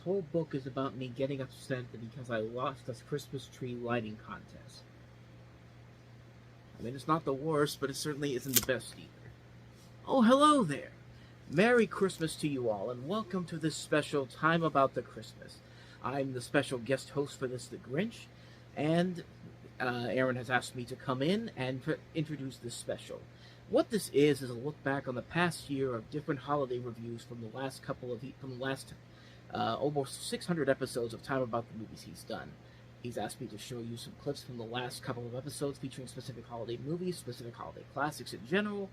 whole book is about me getting upset because I lost this Christmas tree lighting contest. I mean, it's not the worst, but it certainly isn't the best either. Oh, hello there! Merry Christmas to you all, and welcome to this special Time About the Christmas. I'm the special guest host for this, The Grinch, and Aaron has asked me to come in and introduce this special. What this is a look back on the past year of different holiday reviews from the last almost 600 episodes of Time About the Movies he's done. He's asked me to show you some clips from the last couple of episodes featuring specific holiday movies, specific holiday classics in general,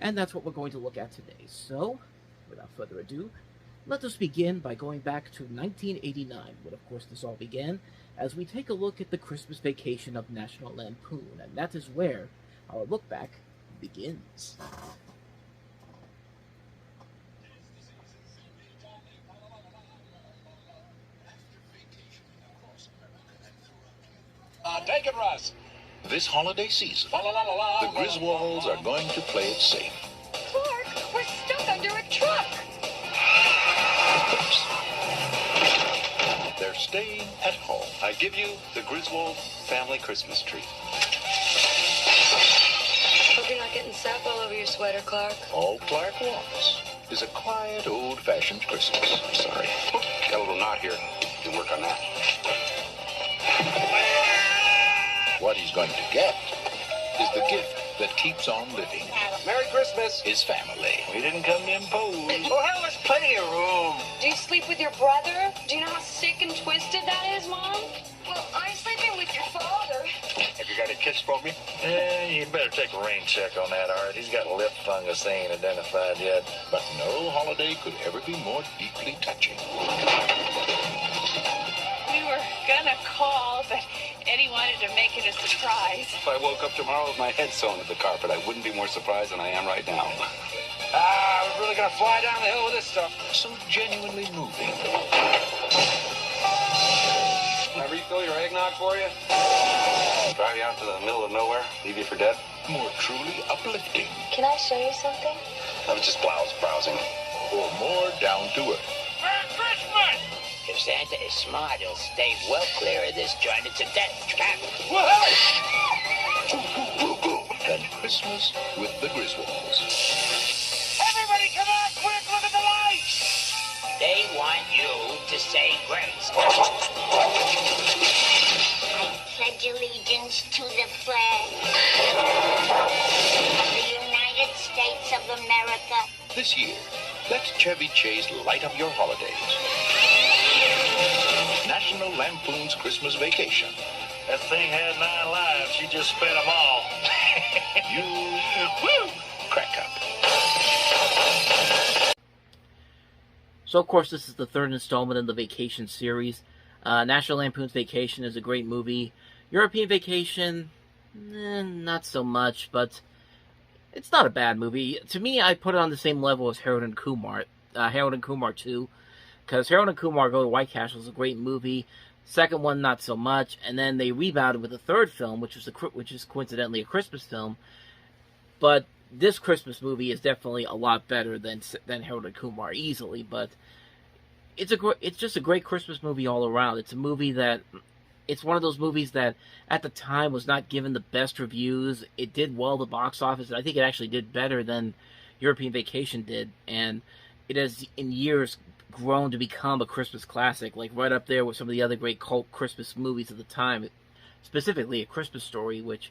and that's what we're going to look at today. So, without further ado, let us begin by going back to 1989, when of course this all began, as we take a look at the Christmas Vacation of National Lampoon, and that is where our look back begins. Take it, Russ. This holiday season, the Griswolds are going to play it safe. Clark, we're stuck under a truck. They're staying at home. I give you the Griswold family Christmas tree. Hope you're not getting sap all over your sweater, Clark. All Clark wants is a quiet, old-fashioned Christmas. Sorry. Got a little knot here. You can work on that. What he's going to get is the gift that keeps on living. Merry Christmas. His family. We didn't come to impose. Oh, hell, there's plenty of room. Do you sleep with your brother? Do you know how sick and twisted that is, Mom? Well, I'm sleeping with your father. Have you got a kiss for me? You better take a rain check on that, Art. He's got lip fungus they ain't identified yet. But no holiday could ever be more deeply touching. We were gonna call, but Eddie wanted to make it a surprise. If I woke up tomorrow with my head sewn to the carpet, I wouldn't be more surprised than I am right now. We're really gonna fly down the hill with this stuff. So genuinely moving. Can I refill your eggnog for you? Drive you out to the middle of nowhere, leave you for dead? More truly uplifting. Can I show you something? I was just browsing. Or more down to earth. Merry Christmas! If Santa is smart, he'll stay well clear of this joint. It's a death trap. And Christmas with the Griswolds. Everybody come on, quick, look at the lights! They want you to say grace. I pledge allegiance to the flag of the United States of America. This year, let Chevy Chase light up your holidays. National Lampoon's Christmas Vacation. That thing had 9 lives. She just spent them all. You woo, crack up. So, of course, this is the third installment in the Vacation series. National Lampoon's Vacation is a great movie. European Vacation, not so much, but it's not a bad movie. To me, I put it on the same level as Harold and Kumar 2, because Harold and Kumar Go to White Castle is a great movie. Second one, not so much, and then they rebounded with a third film, which is coincidentally a Christmas film. But this Christmas movie is definitely a lot better than Harold and Kumar, easily. But it's just a great Christmas movie all around. It's a movie it's one of those movies that at the time was not given the best reviews. It did well at the box office, and I think it actually did better than European Vacation did, and it has in years grown to become a Christmas classic, like right up there with some of the other great cult Christmas movies of the time, specifically A Christmas Story, which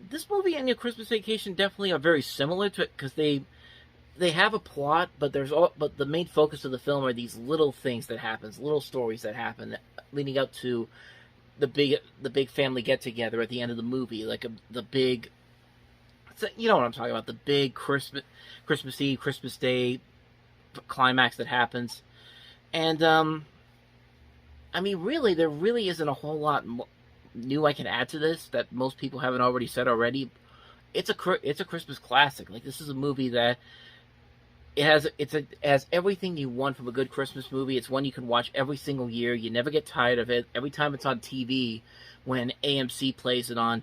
this movie and A Christmas Vacation definitely are very similar to it, because they have a plot, but the main focus of the film are these little things that happen, little stories that happen leading up to the big family get together at the end of the movie, like the big, you know what I'm talking about, the big Christmas Eve, Christmas Day climax that happens. And I mean, really, there really isn't a whole lot new I can add to this that most people haven't already said already. It's a Christmas classic. Like, this is a movie that it has everything you want from a good Christmas movie. It's one you can watch every single year. You never get tired of it. Every time it's on TV, when AMC plays it on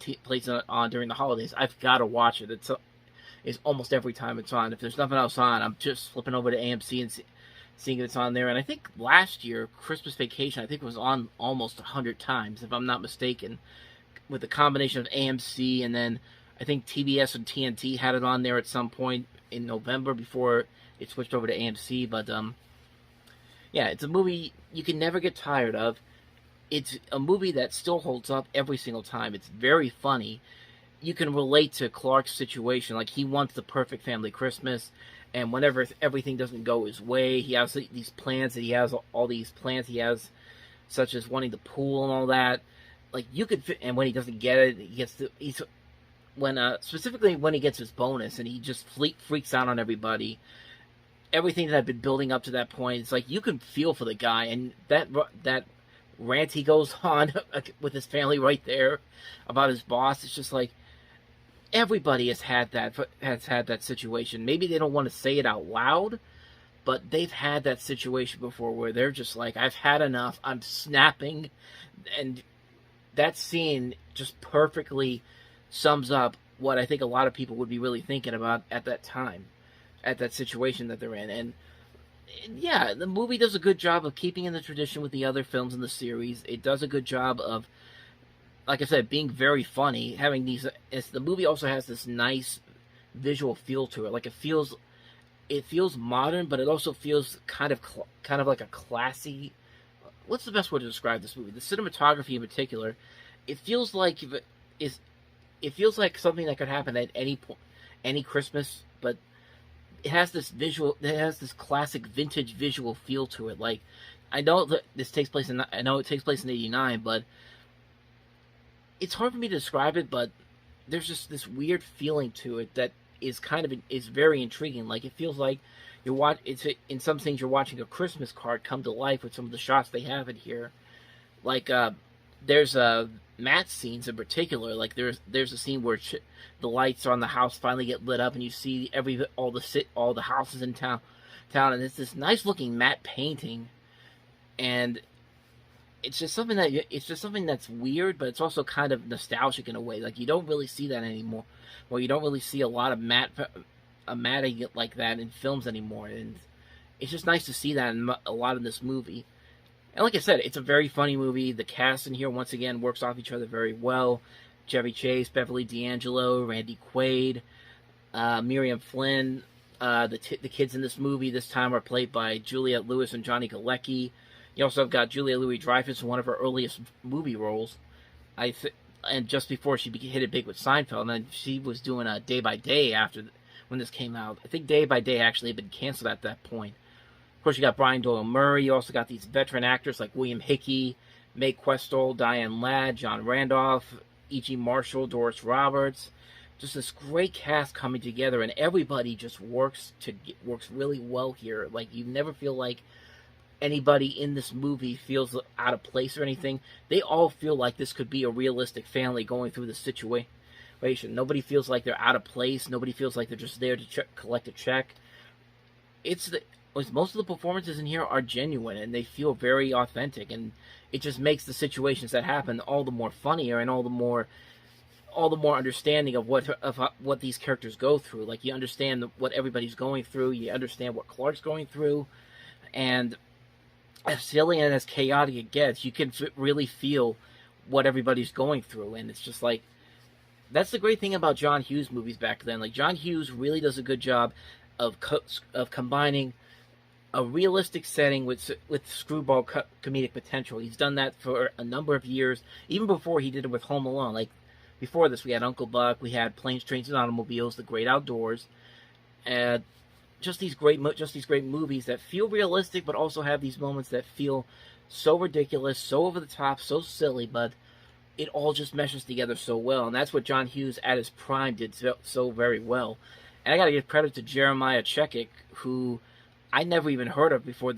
during the holidays, I've got to watch it. It's almost every time it's on. If there's nothing else on, I'm just flipping over to AMC and seeing it's on there. And I think last year, Christmas Vacation, I think it was on almost 100 times, if I'm not mistaken, with the combination of AMC and then I think TBS and TNT had it on there at some point in November before it switched over to AMC. But yeah, it's a movie you can never get tired of. It's a movie that still holds up every single time. It's very funny. You can relate to Clark's situation. Like, he wants the perfect family Christmas, and whenever everything doesn't go his way, he has these plans that he has, all these plans he has, such as wanting the pool and all that. Like, you could, and when he doesn't get it, specifically when he gets his bonus, and he just freaks out on everybody. Everything that had been building up to that point, it's like, you can feel for the guy, and that rant he goes on with his family right there about his boss, it's just like, everybody has had that situation. Maybe they don't want to say it out loud, but they've had that situation before where they're just like, I've had enough, I'm snapping. And that scene just perfectly sums up what I think a lot of people would be really thinking about at that time, at that situation that they're in. And yeah, the movie does a good job of keeping in the tradition with the other films in the series. It does a good job of, like I said, being very funny, having these. The movie also has this nice visual feel to it. Like, it feels modern, but it also feels kind of like a classy. What's the best way to describe this movie? The cinematography in particular, it feels like something that could happen at any Christmas, but it has this classic vintage visual feel to it. Like, I know it takes place in '89, but it's hard for me to describe it, but there's just this weird feeling to it that is very intriguing. Like, it feels like in some things you're watching a Christmas card come to life with some of the shots they have in here. Like, there's Matt's scenes in particular. Like, there's a scene where the lights on the house finally get lit up, and you see all the houses in town, and it's this nice looking matte painting, and it's just something that's weird, but it's also kind of nostalgic in a way. Like, you don't really see that anymore. Well, you don't really see a lot of matting like that in films anymore, and it's just nice to see that in a lot of this movie. And like I said, it's a very funny movie. The cast in here, once again, works off each other very well. Chevy Chase, Beverly D'Angelo, Randy Quaid, Miriam Flynn. The kids in this movie this time are played by Juliette Lewis and Johnny Galecki. You also have got Julia Louis-Dreyfus in one of her earliest movie roles. And just before she hit it big with Seinfeld, and she was doing a Day by Day when this came out. I think Day by Day actually had been canceled at that point. Of course, you got Brian Doyle Murray. You also got these veteran actors like William Hickey, Mae Questel, Diane Ladd, John Randolph, E.G. Marshall, Doris Roberts. Just this great cast coming together, and everybody just works really well here. Like, you never feel like anybody in this movie feels out of place or anything. They all feel like this could be a realistic family going through the situation. Nobody feels like they're out of place. Nobody feels like they're just there to collect a check. Most of the performances in here are genuine, and they feel very authentic, and it just makes the situations that happen all the more funnier and all the more understanding of what these characters go through. Like, you understand what everybody's going through. You understand what Clark's going through, and as silly and as chaotic it gets, you can really feel what everybody's going through. And it's just like, that's the great thing about John Hughes movies back then. Like, John Hughes really does a good job of combining a realistic setting with screwball comedic potential. He's done that for a number of years, even before he did it with Home Alone. Like, before this, we had Uncle Buck, we had Planes, Trains, and Automobiles, The Great Outdoors, and just these great movies that feel realistic, but also have these moments that feel so ridiculous, so over the top, so silly, but it all just meshes together so well. And that's what John Hughes at his prime did so very well. And I gotta give credit to Jeremiah Chechik, who I never even heard of before I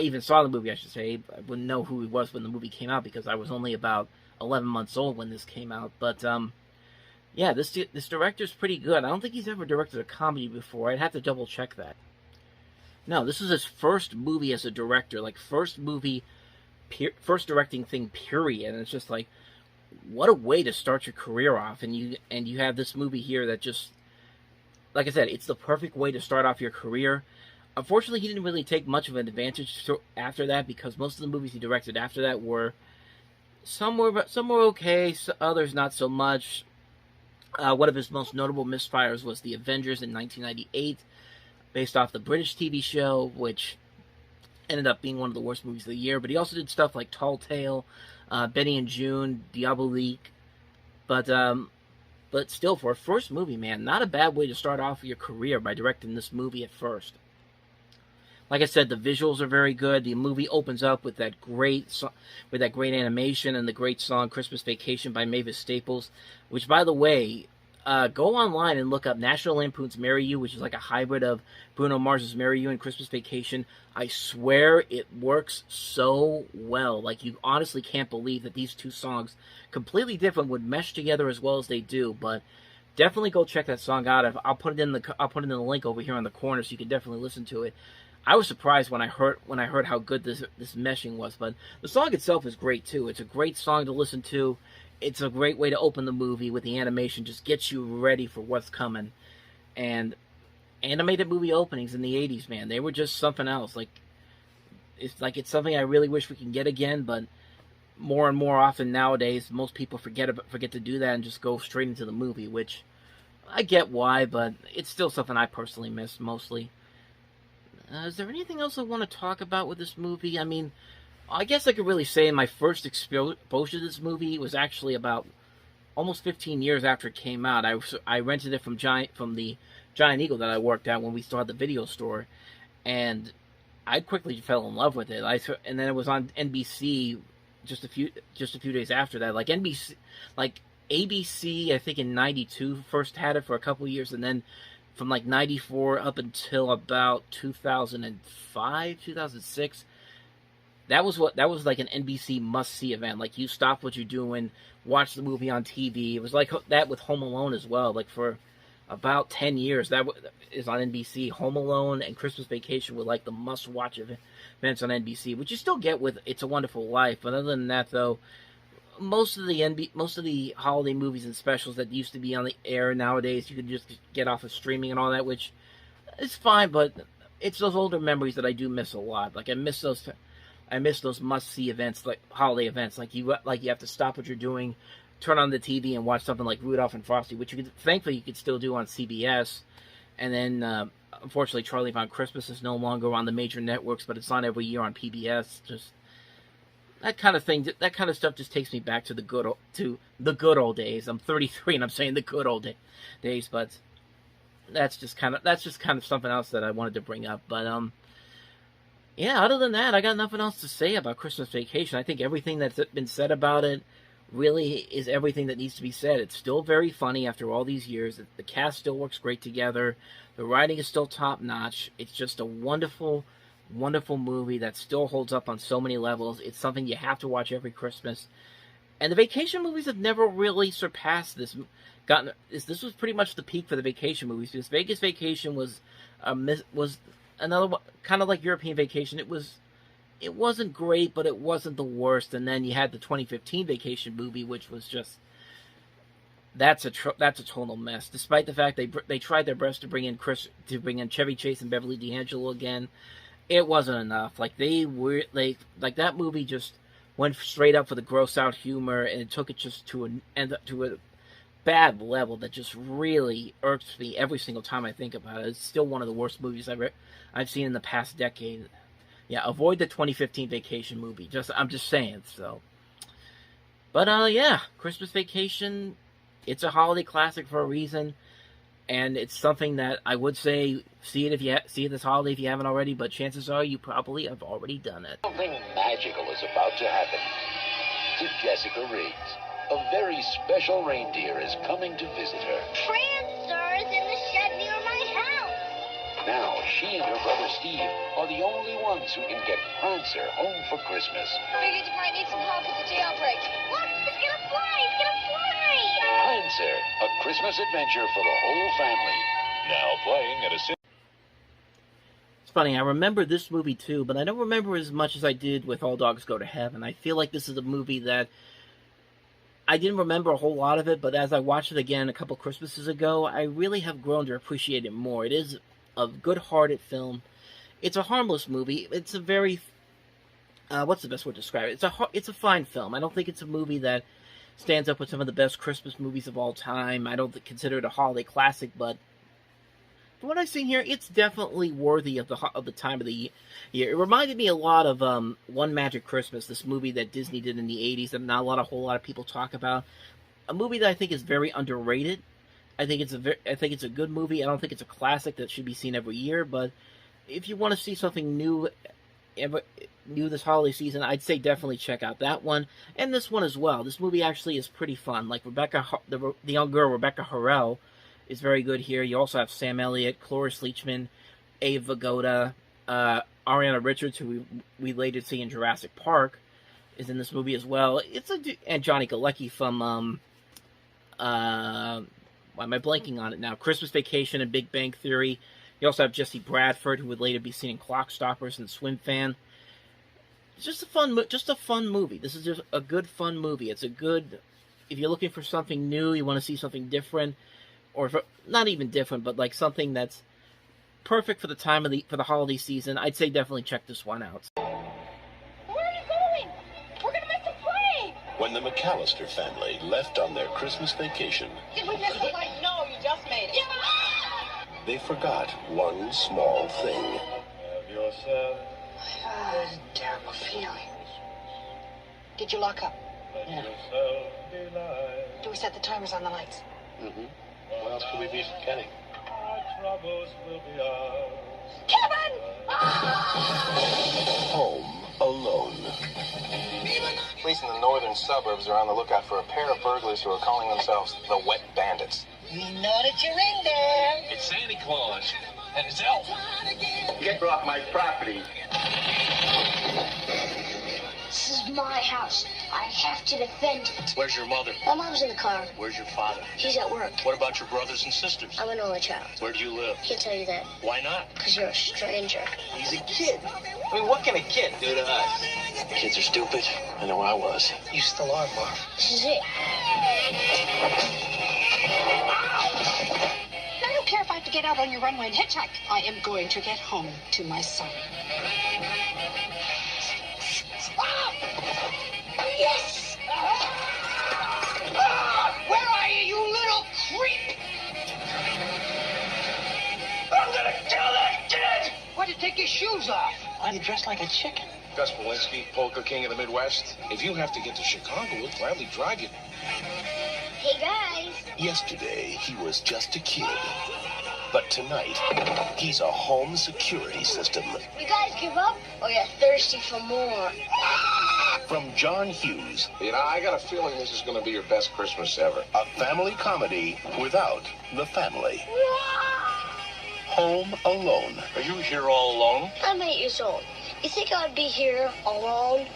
even saw the movie, I should say. I wouldn't know who he was when the movie came out, because I was only about 11 months old when this came out. But yeah, this director's pretty good. I don't think he's ever directed a comedy before. I'd have to double check that. No, this is his first movie as a director, like first directing thing, period. And it's just like, what a way to start your career off. And you have this movie here that just, like I said, it's the perfect way to start off your career. Unfortunately, he didn't really take much of an advantage after that, because most of the movies he directed after that were some were okay, others not so much. One of his most notable misfires was The Avengers in 1998, based off the British TV show, which ended up being one of the worst movies of the year. But he also did stuff like Tall Tale, Benny and June, Diabolique. But still, for a first movie, man, not a bad way to start off your career by directing this movie at first. Like I said, the visuals are very good. The movie opens up with that great animation and the great song "Christmas Vacation" by Mavis Staples, which, by the way, go online and look up National Lampoon's "Marry You," which is like a hybrid of Bruno Mars's "Marry You" and "Christmas Vacation." I swear it works so well. Like, you honestly can't believe that these two songs, completely different, would mesh together as well as they do. But definitely go check that song out. I'll put it in the link over here on the corner, so you can definitely listen to it. I was surprised when I heard how good this meshing was, but the song itself is great too. It's a great song to listen to. It's a great way to open the movie with the animation. Just gets you ready for what's coming. And animated movie openings in the 80s, man, they were just something else. It's something I really wish we can get again, but more and more often nowadays, most people forget to do that and just go straight into the movie, which I get why, but it's still something I personally miss mostly. Is there anything else I want to talk about with this movie? I mean, I guess I could really say my first exposure to this movie was actually about almost 15 years after it came out. I rented it from the Giant Eagle that I worked at when we still had the video store, and I quickly fell in love with it. And then it was on NBC just a few days after that. ABC, I think in '92 first had it for a couple years, and then from like '94 up until about 2005, 2006, that was like an NBC must-see event. Like, you stop what you're doing, watch the movie on TV. It was like that with Home Alone as well. Like, for about 10 years, that is on NBC. Home Alone and Christmas Vacation were like the must-watch events on NBC, which you still get with It's a Wonderful Life. But other than that, though, most of the holiday movies and specials that used to be on the air nowadays, you can just get off of streaming and all that, which is fine, but it's those older memories that I do miss a lot. Like, I miss those must-see events, like holiday events. Like you have to stop what you're doing, turn on the TV, and watch something like Rudolph and Frosty, which thankfully you could still do on CBS. And then, unfortunately, Charlie Brown Christmas is no longer on the major networks, but it's on every year on PBS. Just that kind of thing, that kind of stuff just takes me back to the good old days. I'm 33 and I'm saying the good old days, but that's just kind of something else that I wanted to bring up. But yeah, other than that, I got nothing else to say about Christmas Vacation. I think everything that's been said about it really is everything that needs to be said. It's still very funny after all these years. The cast still works great together. The writing is still top notch. It's just a wonderful, wonderful movie that still holds up on so many levels. It's something you have to watch every Christmas. And the vacation movies have never really surpassed this. This was pretty much the peak for the vacation movies, because Vegas Vacation was another one, kind of like European Vacation. It wasn't great, but it wasn't the worst. And then you had the 2015 Vacation movie, which was just that's a total mess. Despite the fact they tried their best to bring in Chevy Chase and Beverly D'Angelo again, it wasn't enough. Like, that movie just went straight up for the gross out humor, and it took it just to a bad level that just really irks me every single time I think about it. It's still one of the worst movies I've seen in the past decade. Yeah, avoid the 2015 Vacation movie. I'm just saying. So, but yeah, Christmas Vacation. It's a holiday classic for a reason, and it's something that I would say see it this holiday if you haven't already. But chances are you probably have already done it. Something magical is about to happen to Jessica Riggs. A very special reindeer is coming to visit her. Prancer's in the shed near my house. Now, she and her brother Steve are the only ones who can get Prancer home for Christmas. Figured you might need some help with the jailbreak. Look, it's gonna fly! It's gonna fly! Prancer, a Christmas adventure for the whole family. Now playing at a... It's funny, I remember this movie too, but I don't remember as much as I did with All Dogs Go to Heaven. I feel like this is a movie that I didn't remember a whole lot of it, but as I watched it again a couple Christmases ago, I really have grown to appreciate it more. It is a good-hearted film. It's a harmless movie. It's a very, what's the best way to describe it? It's a fine film. I don't think it's a movie that stands up with some of the best Christmas movies of all time. I don't consider it a holiday classic, but from what I've seen here, it's definitely worthy of the time of the year. It reminded me a lot of One Magic Christmas, this movie that Disney did in the 80s that not a whole lot of people talk about. A movie that I think is very underrated. I think it's a good movie. I don't think it's a classic that should be seen every year, but if you want to see something new this holiday season, I'd say definitely check out that one and this one as well. This movie actually is pretty fun. Like the young girl Rebecca Harrell is very good here. You also have Sam Elliott, Cloris Leachman, Abe Vigoda, Ariana Richards, who we later see in Jurassic Park, is in this movie as well. And Johnny Galecki from why am I blanking on it now? Christmas Vacation and Big Bang Theory. You also have Jesse Bradford, who would later be seen in Clock Stoppers and Swim Fan. It's just a fun movie. This is just a good, fun movie. It's a good, if you're looking for something new, you want to see something different, or not even different, but like something that's perfect for the holiday season, I'd say definitely check this one out. Where are you going? We're gonna miss the plane! When the McAllister family left on their Christmas vacation, Did we miss the plane? No, you just made it. they forgot one small thing. Have yourself There's a terrible feeling. Did you lock up? yourself delight. Do we set the timers on the lights? Mm-hmm. What else could we be forgetting? Our troubles will be ours. Kevin! Home alone. Police in the northern suburbs are on the lookout for a pair of burglars who are calling themselves the Wet Bandits. We know that you're in there. It's Santa Claus and his elf. Get off my property. This is my house. I have to defend it. Where's your mother? My mom's in the car. Where's your father? He's at work. What about your brothers and sisters? I'm an only child. Where do you live? Can't tell you that. Why not? Because you're a stranger. He's a kid. I mean, what can a kid do to us? Kids are stupid. I know I was. You still are, Marv. This is it. I don't care if I have to get out on your runway and hitchhike. I am going to get home to my son. Yes! Where are you, you little creep? I'm gonna kill that kid! Why'd you take your shoes off? Why do you dress like a chicken? Gus Polinski, polka king of the Midwest. If you have to get to Chicago, we'll gladly drive you. Hey, guys. Yesterday, he was just a kid. But tonight, he's a home security system. You guys give up, or you're thirsty for more? From John Hughes, You know, I got a feeling this is going to be your best Christmas ever. a family comedy without the family. Home Alone. Are you here all alone? I'm 8 years old. You think I'd be here alone?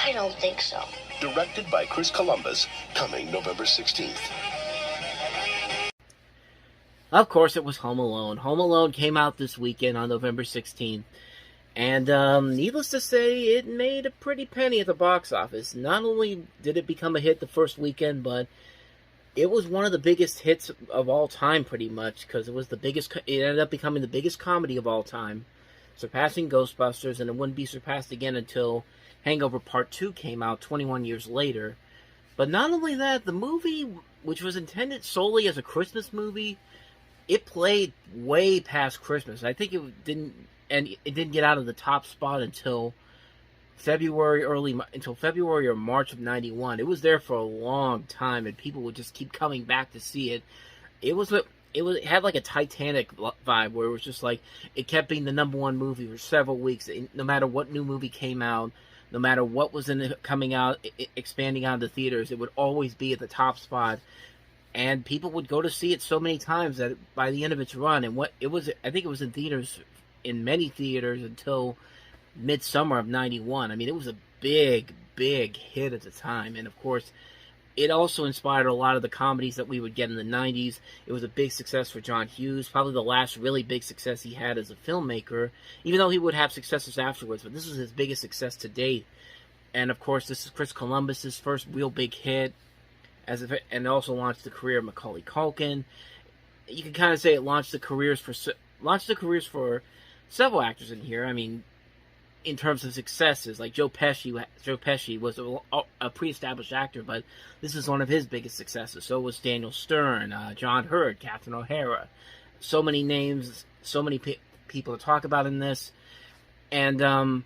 I don't think so. Directed by Chris Columbus, coming November 16th. Of course, it was Home Alone. Home Alone came out this weekend on November 16th. And needless to say, it made a pretty penny at the box office. Not only did it become a hit the first weekend, but it was one of the biggest hits of all time, pretty much, because it ended up becoming the biggest comedy of all time, surpassing Ghostbusters, and it wouldn't be surpassed again until Hangover Part 2 came out 21 years later. But not only that, the movie, which was intended solely as a Christmas movie, it played way past Christmas. I think it didn't get out of the top spot until February or March of '91. It was there for a long time, and people would just keep coming back to see it. It had like a Titanic vibe, where it was just like it kept being the number one movie for several weeks. No matter what new movie came out, no matter what was coming out, expanding out of the theaters, it would always be at the top spot. And people would go to see it so many times that by the end of its run, I think it was in many theaters until midsummer of '91. I mean, it was a big, big hit at the time. And of course, it also inspired a lot of the comedies that we would get in the '90s. It was a big success for John Hughes, probably the last really big success he had as a filmmaker, even though he would have successes afterwards. But this was his biggest success to date. And of course, this is Chris Columbus's first real big hit. and also launched the career of Macaulay Culkin. You can kind of say it launched the careers for several actors in here. I mean, in terms of successes, like Joe Pesci was a pre-established actor, but this is one of his biggest successes. So was Daniel Stern, John Hurt, Catherine O'Hara. So many names, so many people to talk about in this, and the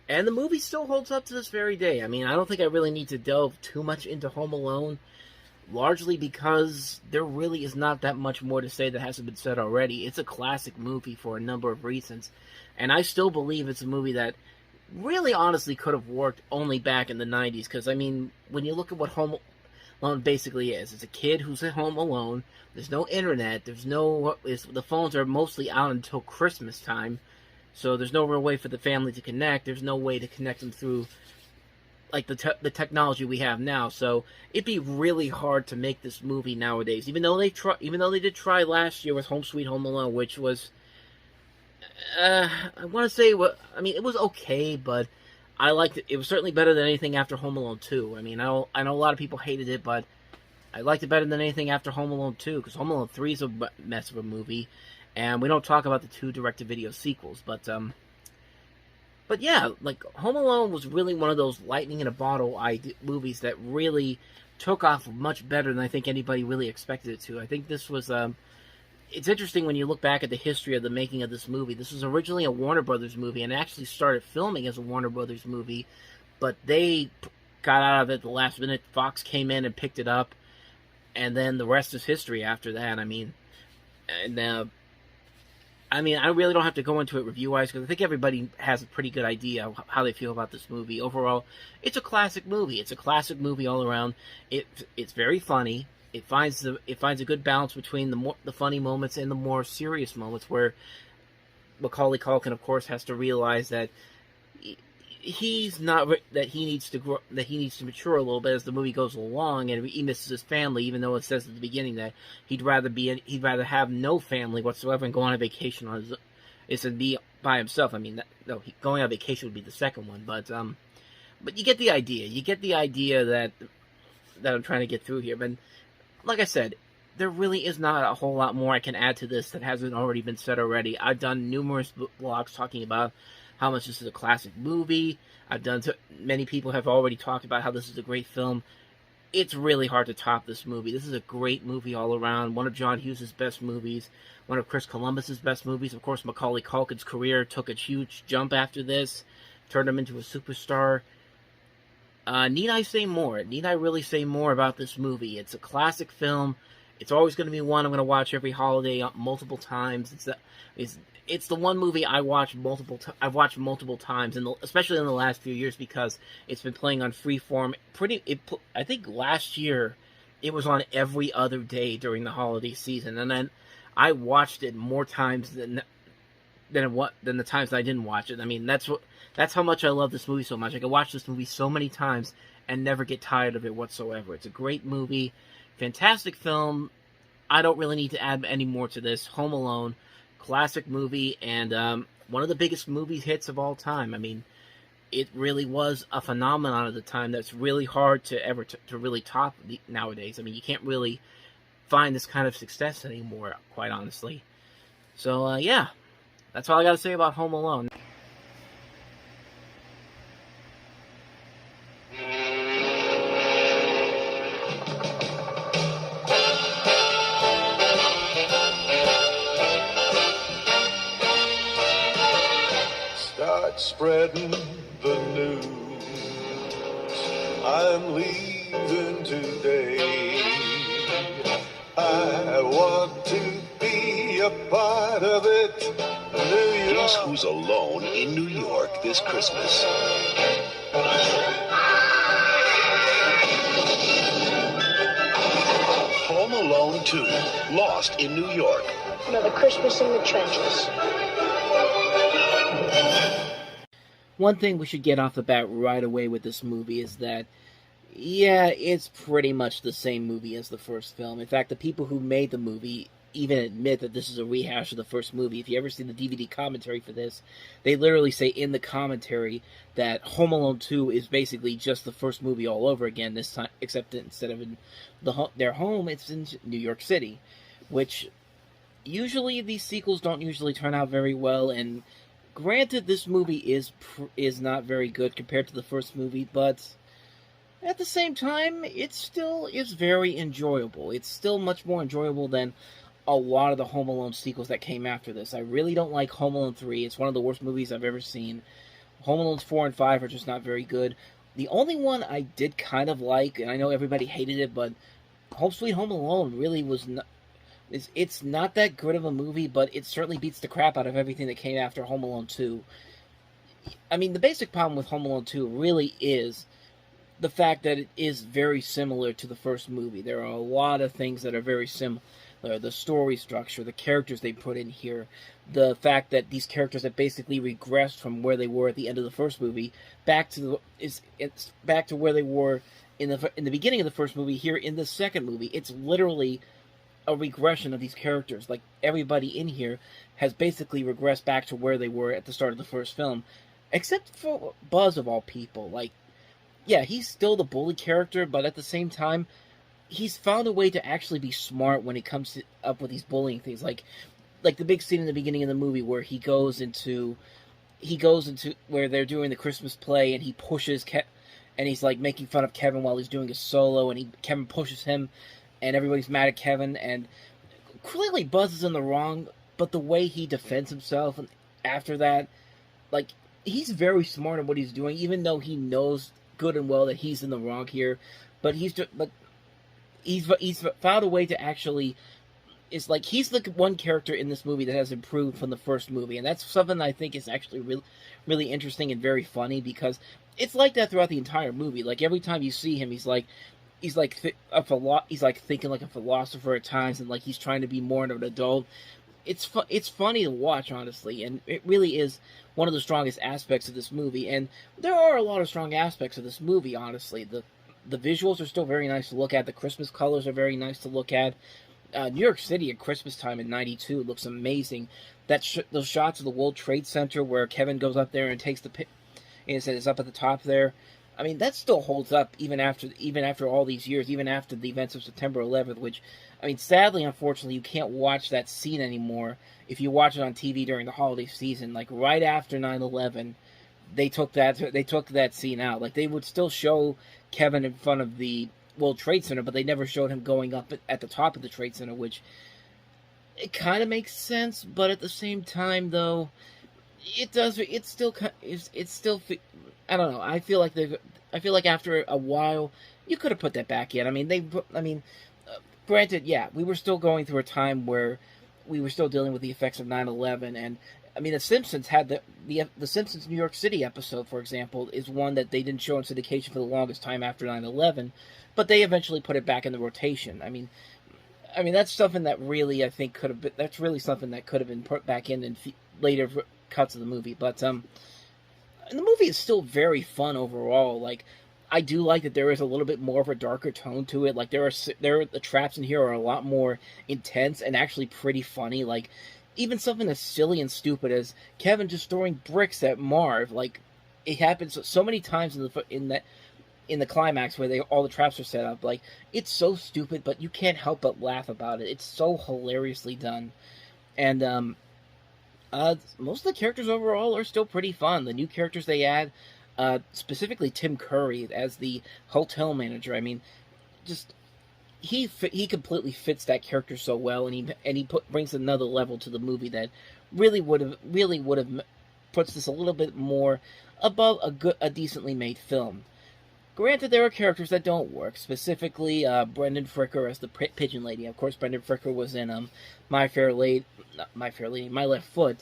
movie still holds up to this very day. I mean, I don't think I really need to delve too much into Home Alone, largely because there really is not that much more to say that hasn't been said already. It's a classic movie for a number of reasons, and I still believe it's a movie that really honestly could have worked only back in the 90s, because, I mean, when you look at what Home Alone basically is, it's a kid who's at home alone, there's no internet, the phones are mostly out until Christmas time, so there's no real way for the family to connect, there's no way to connect them through like the technology we have now, so it'd be really hard to make this movie nowadays. Even though they did try last year with Home Sweet Home Alone, which was, I want to say, it was okay, but I liked it. It was certainly better than anything after Home Alone 2. I mean, I know a lot of people hated it, but I liked it better than anything after Home Alone 2, because Home Alone 3 is a mess of a movie, and we don't talk about the 2 direct-to-video sequels, But yeah, like, Home Alone was really one of those lightning-in-a-bottle movies that really took off much better than I think anybody really expected it to. I think this was, it's interesting when you look back at the history of the making of this movie. This was originally a Warner Brothers movie, and actually started filming as a Warner Brothers movie, but they got out of it at the last minute. Fox came in and picked it up, and then the rest is history after that. I really don't have to go into it review-wise, because I think everybody has a pretty good idea of how they feel about this movie. Overall, it's a classic movie. It's a classic movie all around. It's very funny. It finds a good balance between the funny moments and the more serious moments, where Macaulay Culkin, of course, has to realize that he needs to mature a little bit as the movie goes along, and he misses his family, even though it says at the beginning that he'd rather have no family whatsoever and go on a vacation and be by himself. I mean, going on vacation would be the second one, but you get the idea. You get the idea that I'm trying to get through here. But like I said, there really is not a whole lot more I can add to this that hasn't already been said already. I've done numerous blogs talking about how much this is a classic movie. Many people have already talked about how this is a great film. It's really hard to top this movie. This is a great movie all around. One of John Hughes' best movies. One of Chris Columbus' best movies. Of course, Macaulay Culkin's career took a huge jump after this. Turned him into a superstar. Need I say more? Need I really say more about this movie? It's a classic film. It's always going to be one I'm going to watch every holiday multiple times. It's the one movie I've watched multiple times, especially in the last few years, because it's been playing on Freeform. I think last year it was on every other day during the holiday season, and then I watched it more times than the times that I didn't watch it. I mean, that's how much I love this movie so much. I could watch this movie so many times and never get tired of it whatsoever. It's a great movie, fantastic film. I don't really need to add any more to this. Home Alone, classic movie, and one of the biggest movie hits of all time. I mean, it really was a phenomenon at the time that's really hard to really top nowadays. I mean, you can't really find this kind of success anymore, quite honestly. So, yeah, that's all I got to say about Home Alone. Spreading the news, I'm leaving today. I want to be a part of it. New York. Guess who's alone in New York this Christmas? Home Alone 2, Lost in New York. Another Christmas in the trenches. One thing we should get off the bat right away with this movie is that, yeah, it's pretty much the same movie as the first film. In fact, the people who made the movie even admit that this is a rehash of the first movie. If you ever see the DVD commentary for this, they literally say in the commentary that Home Alone 2 is basically just the first movie all over again this time, except instead of in their home, it's in New York City, which usually these sequels don't usually turn out very well, and granted, this movie is not very good compared to the first movie, but at the same time, it still is very enjoyable. It's still much more enjoyable than a lot of the Home Alone sequels that came after this. I really don't like Home Alone 3. It's one of the worst movies I've ever seen. Home Alone's 4 and 5 are just not very good. The only one I did kind of like, and I know everybody hated it, but Home Sweet Home Alone really was not... It's not that good of a movie, but it certainly beats the crap out of everything that came after Home Alone 2. I mean, the basic problem with Home Alone 2 really is the fact that it is very similar to the first movie. There are a lot of things that are very similar. The story structure, the characters they put in here, the fact that these characters have basically regressed from where they were at the end of the first movie back to it's back to where they were in the beginning of the first movie here in the second movie. It's literally a regression of these characters. Like, everybody in here has basically regressed back to where they were at the start of the first film, except for Buzz, of all people. Like, yeah, he's still the bully character, but at the same time, he's found a way to actually be smart when it comes up with these bullying things. Like the big scene in the beginning of the movie where he goes into where they're doing the Christmas play, and he pushes and he's like making fun of Kevin while he's doing a solo, and Kevin pushes him, and everybody's mad at Kevin, and clearly Buzz is in the wrong, but the way he defends himself and after that, like, he's very smart in what he's doing, even though he knows good and well that he's in the wrong here, but he's found a way to actually... It's like he's the one character in this movie that has improved from the first movie, and that's something that I think is actually really interesting and very funny, because it's like that throughout the entire movie. Like, every time you see him, he's thinking like a philosopher at times, and like he's trying to be more of an adult. It's funny to watch, honestly, and it really is one of the strongest aspects of this movie. And there are a lot of strong aspects of this movie, honestly. The visuals are still very nice to look at. The Christmas colors are very nice to look at. New York City at Christmas time in '92 looks amazing. Those shots of the World Trade Center where Kevin goes up there and takes the pic, and it's up at the top there. I mean, that still holds up even after all these years, even after the events of September 11th. Which, I mean, sadly, unfortunately, you can't watch that scene anymore if you watch it on TV during the holiday season. Like, right after 9/11, they took that scene out. Like, they would still show Kevin in front of the World Trade Center, but they never showed him going up at the top of the Trade Center, which it kind of makes sense, but at the same time, though, it's still I don't know. I feel like after a while, you could have put that back in. I mean, granted, yeah, we were still going through a time where we were still dealing with the effects of 9/11, and I mean, The Simpsons had the Simpsons New York City episode, for example, is one that they didn't show in syndication for the longest time after 9/11, but they eventually put it back in the rotation. I mean, that's something that really, I think, could have been put back in later cuts of the movie. But and the movie is still very fun overall. Like, I do like that there is a little bit more of a darker tone to it. Like, the traps in here are a lot more intense and actually pretty funny. Like, even something as silly and stupid as Kevin just throwing bricks at Marv. Like, it happens so many times in the climax where all the traps are set up. Like, it's so stupid, but you can't help but laugh about it. It's so hilariously done. And most of the characters overall are still pretty fun. The new characters they add, specifically Tim Curry as the hotel manager. I mean, just he completely fits that character so well, and he brings another level to the movie that really would have puts this a little bit more above a decently made film. Granted, there are characters that don't work, specifically Brendan Fricker as the Pigeon Lady. Of course, Brendan Fricker was in My Left Foot.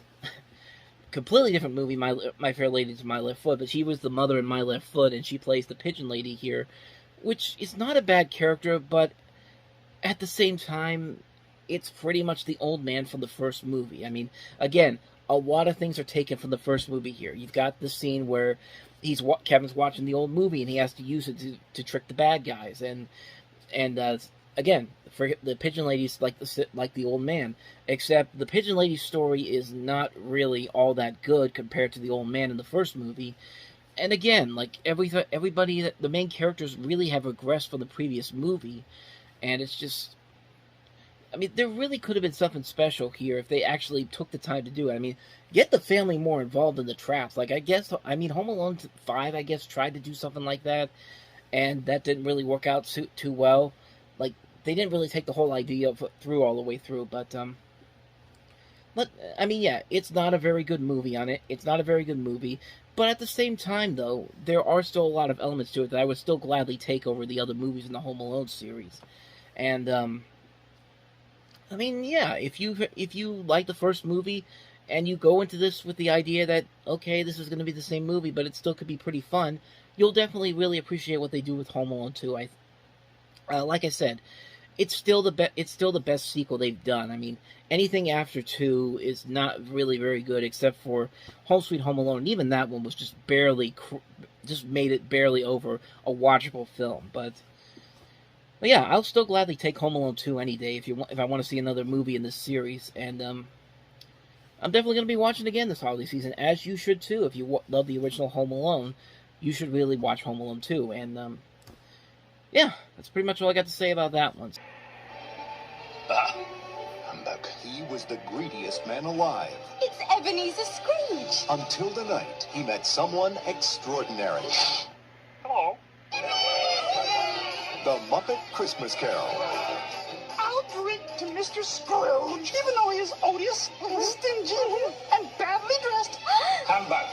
Completely different movie, My Fair Lady to My Left Foot, but she was the mother in My Left Foot, and she plays the Pigeon Lady here, which is not a bad character, but at the same time, it's pretty much the old man from the first movie. I mean, again, a lot of things are taken from the first movie here. You've got the scene where Kevin's watching the old movie, and he has to use it to trick the bad guys, and again, for the Pigeon Lady's like the old man, except the Pigeon Lady's story is not really all that good compared to the old man in the first movie. And again, like everybody, the main characters really have regressed from the previous movie, and it's just, I mean, there really could have been something special here if they actually took the time to do it. I mean, get the family more involved in the traps. Like, I mean, Home Alone 5, I guess, tried to do something like that, and that didn't really work out too well. Like, they didn't really take the whole idea through all the way through, but I mean, yeah, it's not a very good movie on it. It's not a very good movie. But at the same time, though, there are still a lot of elements to it that I would still gladly take over the other movies in the Home Alone series. And, I mean, yeah, if you like the first movie, and you go into this with the idea that, okay, this is going to be the same movie, but it still could be pretty fun, you'll definitely really appreciate what they do with Home Alone 2. Like I said, it's still the best sequel they've done. I mean, anything after 2 is not really very good, except for Home Sweet Home Alone. And even that one was just just made it barely over a watchable film. But yeah, I'll still gladly take Home Alone 2 any day if I want to see another movie in this series. And I'm definitely going to be watching again this holiday season, as you should too. If you love the original Home Alone, you should really watch Home Alone 2. And yeah, that's pretty much all I got to say about that one. Humbug. He was the greediest man alive. It's Ebenezer Scrooge. Until the night he met someone extraordinary. Hello. The Muppet Christmas Carol. I'll drink to Mr. Scrooge, even though he is odious, stingy, and badly dressed. Humbug.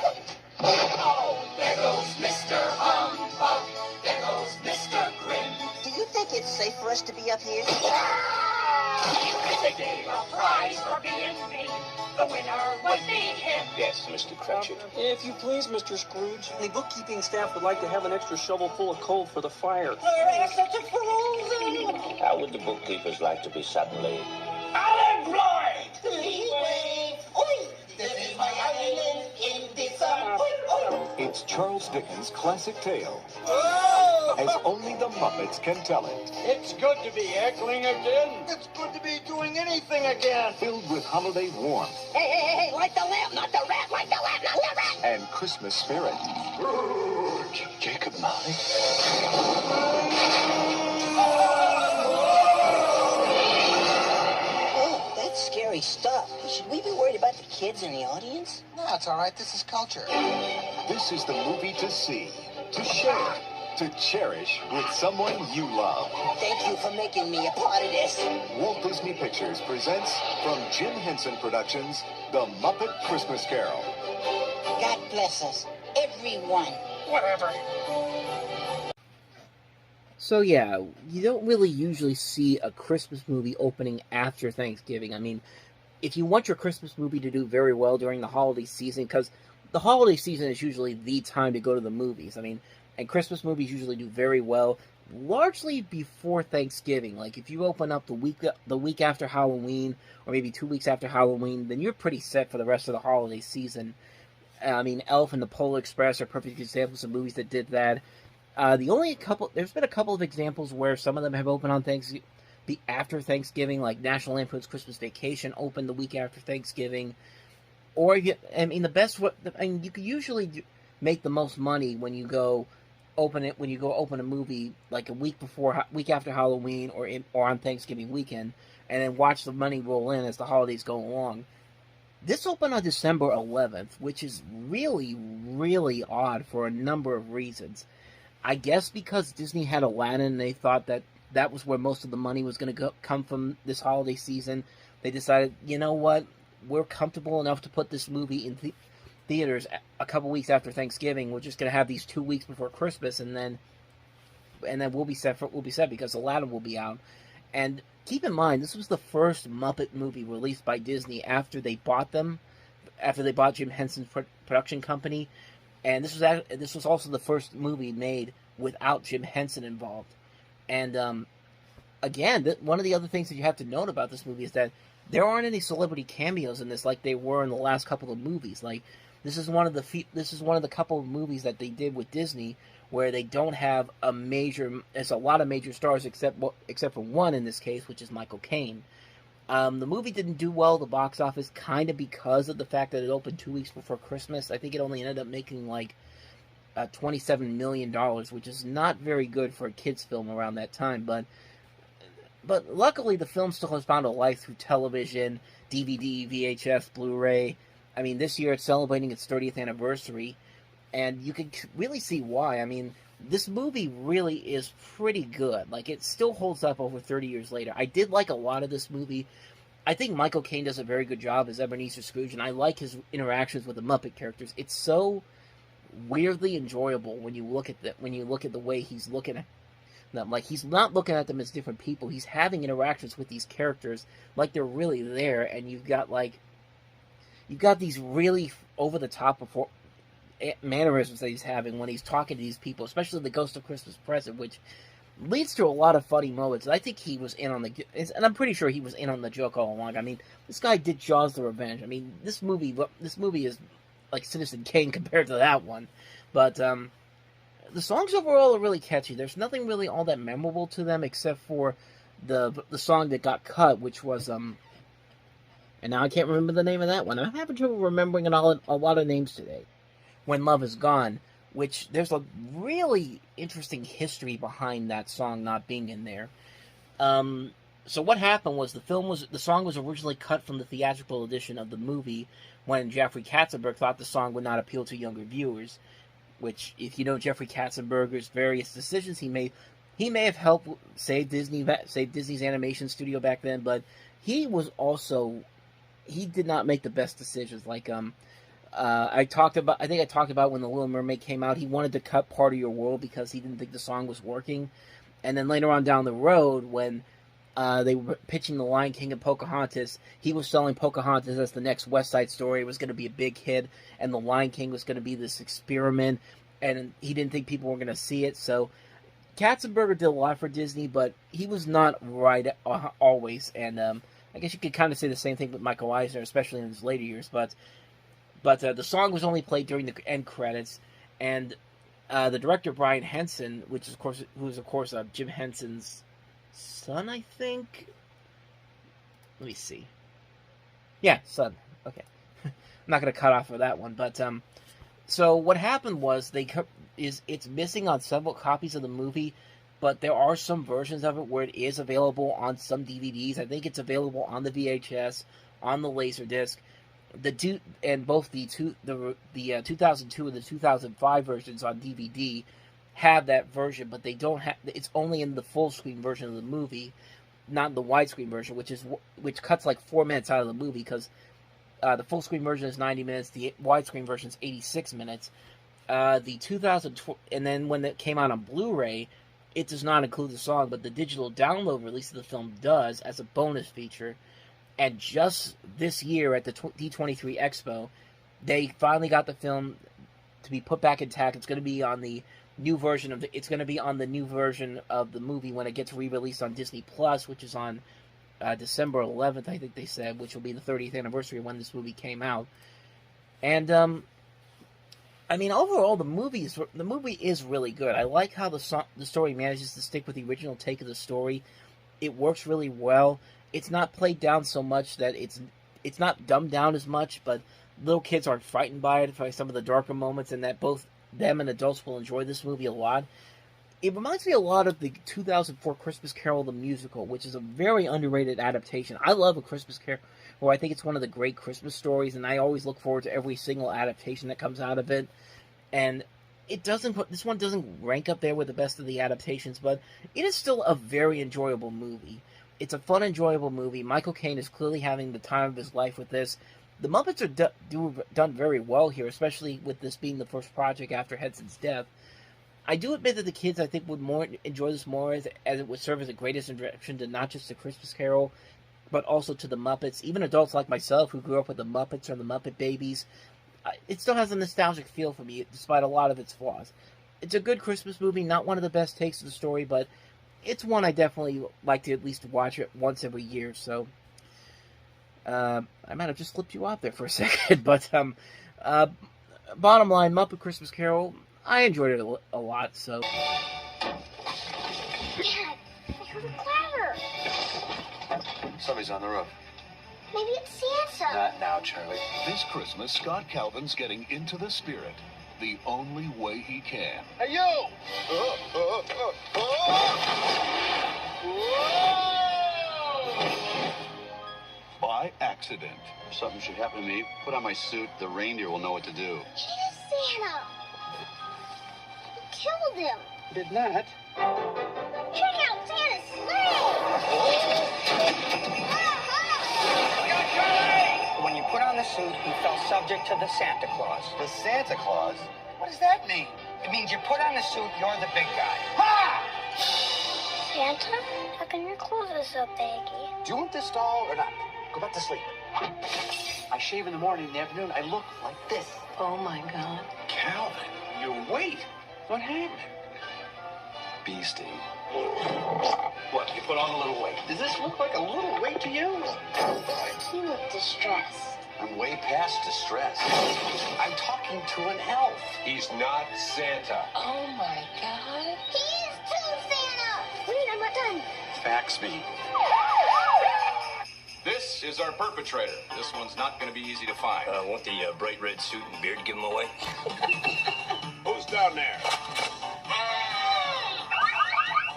Oh, there goes Mr. Humbug. There goes Mr. Grim. Do you think it's safe for us to be up here? They gave a prize for being me. The winner would be him. Yes, Mr. Cratchit. If you please, Mr. Scrooge, the bookkeeping staff would like to have an extra shovel full of coal for the fire. How would the bookkeepers like to be suddenly Unemployed! This is my island in the sun. It's Charles Dickens' classic tale, as only the Muppets can tell it. It's good to be heckling again. It's good to be doing anything again. Filled with holiday warmth. Hey, light the lamp, not the rat, light the lamp, not the rat. And Christmas spirit. Jacob Marley? Oh, that's scary stuff. Should we be worried about the kids in the audience? No, it's all right. This is culture. This is the movie to see, to share, to cherish with someone you love. Thank you for making me a part of this. Walt Disney Pictures presents, from Jim Henson Productions, The Muppet Christmas Carol. God bless us, everyone. Whatever. So yeah, you don't really usually see a Christmas movie opening after Thanksgiving. I mean, if you want your Christmas movie to do very well during the holiday season, because the holiday season is usually the time to go to the movies. I mean, and Christmas movies usually do very well, largely before Thanksgiving. Like, if you open up the week after Halloween, or maybe 2 weeks after Halloween, then you're pretty set for the rest of the holiday season. I mean, Elf and the Polar Express are perfect examples of movies that did that. There's been a couple of examples where some of them have opened on after Thanksgiving, like National Lampoon's Christmas Vacation opened the week after Thanksgiving. Or, you can usually make the most money when you go open a movie like a week after Halloween, or on Thanksgiving weekend, and then watch the money roll in as the holidays go along. This opened on December 11th, which is really, really odd for a number of reasons. I guess because Disney had Aladdin, they thought that was where most of the money was going to come from this holiday season. They decided, you know what, we're comfortable enough to put this movie in theaters a couple weeks after Thanksgiving. We're just going to have these 2 weeks before Christmas, and then we'll be set because Aladdin will be out. And keep in mind, this was the first Muppet movie released by Disney after they bought Jim Henson's production company. And this was also the first movie made without Jim Henson involved. And again, one of the other things that you have to note about this movie is that there aren't any celebrity cameos in this like they were in the last couple of movies. Like, this is one of the couple of movies that they did with Disney where they don't have there's a lot of major stars except for one in this case, which is Michael Caine. The movie didn't do well at the box office, kind of because of the fact that it opened 2 weeks before Christmas. I think it only ended up making like $27 million, which is not very good for a kids' film around that time. But luckily, the film still has found a life through television, DVD, VHS, Blu-ray. I mean, this year it's celebrating its 30th anniversary, and you can really see why. I mean, this movie really is pretty good. Like, it still holds up over 30 years later. I did like a lot of this movie. I think Michael Caine does a very good job as Ebenezer Scrooge, and I like his interactions with the Muppet characters. It's so weirdly enjoyable when you look at the way he's looking at them. Like, he's not looking at them as different people. He's having interactions with these characters like they're really there, and you've got these really over-the-top mannerisms that he's having when he's talking to these people, especially the Ghost of Christmas Present, which leads to a lot of funny moments. I think he was in on and I'm pretty sure he was in on the joke all along. I mean, this guy did Jaws: The Revenge. I mean, this movie is like Citizen Kane compared to that one. But the songs overall are really catchy. There's nothing really all that memorable to them except for the song that got cut, which was and now I can't remember the name of that one. I'm having trouble remembering a lot of names today. When Love Is Gone, which there's a really interesting history behind that song not being in there. So what happened was the song was originally cut from the theatrical edition of the movie when Jeffrey Katzenberg thought the song would not appeal to younger viewers. Which, if you know Jeffrey Katzenberger's various decisions he made, he may have helped save Disney's animation studio back then, but he did not make the best decisions. Like I think I talked about when The Little Mermaid came out, he wanted to cut Part of Your World because he didn't think the song was working. And then later on down the road, when they were pitching The Lion King and Pocahontas, he was selling Pocahontas as the next West Side Story. It was going to be a big hit, and The Lion King was going to be this experiment, and he didn't think people were going to see it. So Katzenberger did a lot for Disney, but he was not right always. And I guess you could kind of say the same thing with Michael Eisner, especially in his later years. But the song was only played during the end credits, and the director Brian Henson, who is of course Jim Henson's son, I think. Let me see. Yeah, son. Okay, I'm not gonna cut off for that one. But so what happened was it's missing on several copies of the movie, but there are some versions of it where it is available on some DVDs. I think it's available on the VHS, on the Laserdisc. Both the 2002 and the 2005 versions on DVD have that version, but they don't have. It's only in the full screen version of the movie, not the widescreen version, which cuts like 4 minutes out of the movie because the full screen version is 90 minutes, the widescreen version is 86 minutes. The 2012, and then when it came out on Blu-ray, it does not include the song, but the digital download release of the film does as a bonus feature. And just this year at the D23 Expo, they finally got the film to be put back intact. It's going to be on the new version of the movie when it gets re-released on Disney Plus, which is on December 11th, I think they said, which will be the 30th anniversary of when this movie came out. And I mean, overall, the movie is really good. I like how the story manages to stick with the original take of the story. It works really well. It's not played down so much that it's not dumbed down as much, but little kids aren't frightened by it, by some of the darker moments, and that both them and adults will enjoy this movie a lot. It reminds me a lot of the 2004 Christmas Carol the musical, which is a very underrated adaptation. I love A Christmas Carol. I think it's one of the great Christmas stories, and I always look forward to every single adaptation that comes out of it. And this one doesn't rank up there with the best of the adaptations, but it is still a very enjoyable movie. It's a fun, enjoyable movie. Michael Caine is clearly having the time of his life with this. The Muppets are done very well here, especially with this being the first project after Henson's death. I do admit that the kids, I think, would enjoy this more as it would serve as a greatest introduction to not just the Christmas Carol, but also to the Muppets. Even adults like myself who grew up with the Muppets or the Muppet Babies, it still has a nostalgic feel for me, despite a lot of its flaws. It's a good Christmas movie, not one of the best takes of the story, but it's one I definitely like to at least watch it once every year. So I might have just slipped you off there for a second, but bottom line, Muppet Christmas Carol, I enjoyed it a lot, so... Dad, I heard a clatter. Somebody's on the roof. Maybe it's Santa. Not now, Charlie. This Christmas, Scott Calvin's getting into the spirit the only way he can. Hey, you! By accident. If something should happen to me, put on my suit. The reindeer will know what to do. He is Santa. You killed him. Did not. Check out Santa's sleigh. When you put on the suit, you fell subject to the Santa Claus. The Santa Claus? What does that mean? It means you put on the suit, you're the big guy. Ha! Santa, how come your clothes are so baggy? Do you want this doll or not? Go back to sleep. I shave in the morning, in the afternoon, I look like this. Oh my God. Calvin, your weight. What happened? Beastie. What, you put on a little weight? Does this look like a little weight to you? You look distressed. I'm way past distress. I'm talking to an elf. He's not Santa. Oh my God. He is too, Santa. Wait, I'm not done. Fax me. This is our perpetrator. This one's not going to be easy to find. Want the bright red suit and beard give him away? Who's down there?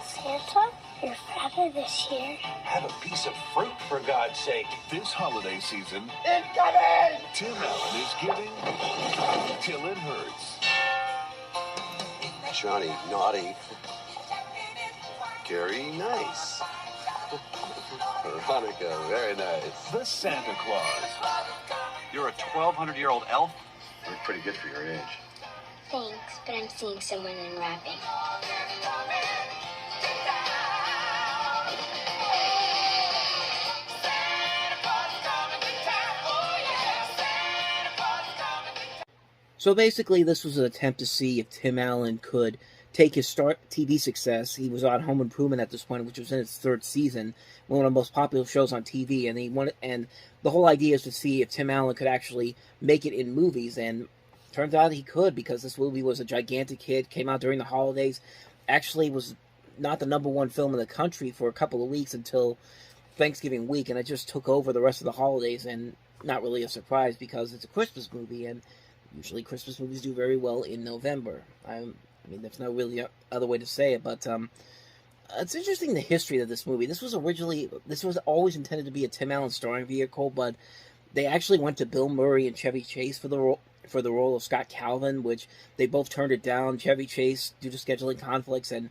Santa, your father this year. Have a piece of fruit, for God's sake. This holiday season, Incoming! Tim Allen is giving till it hurts. Johnny, naughty. Gary, nice. Veronica, very nice. The Santa Claus. You're a 1,200-year-old elf? You're pretty good for your age. Thanks, but I'm seeing someone in wrapping. So basically, this was an attempt to see if Tim Allen could take his start TV success. He was on Home Improvement at this point, which was in its third season, one of the most popular shows on TV, and the whole idea is to see if Tim Allen could actually make it in movies, and turns out he could, because this movie was a gigantic hit, came out during the holidays, actually was not the #1 film in the country for a couple of weeks until Thanksgiving week, and it just took over the rest of the holidays, and not really a surprise because it's a Christmas movie, and usually Christmas movies do very well in November. I mean, there's no really other way to say it, but it's interesting the history of this movie. This was always intended to be a Tim Allen starring vehicle, but they actually went to Bill Murray and Chevy Chase for the role of Scott Calvin, which they both turned it down. Chevy Chase, due to scheduling conflicts, and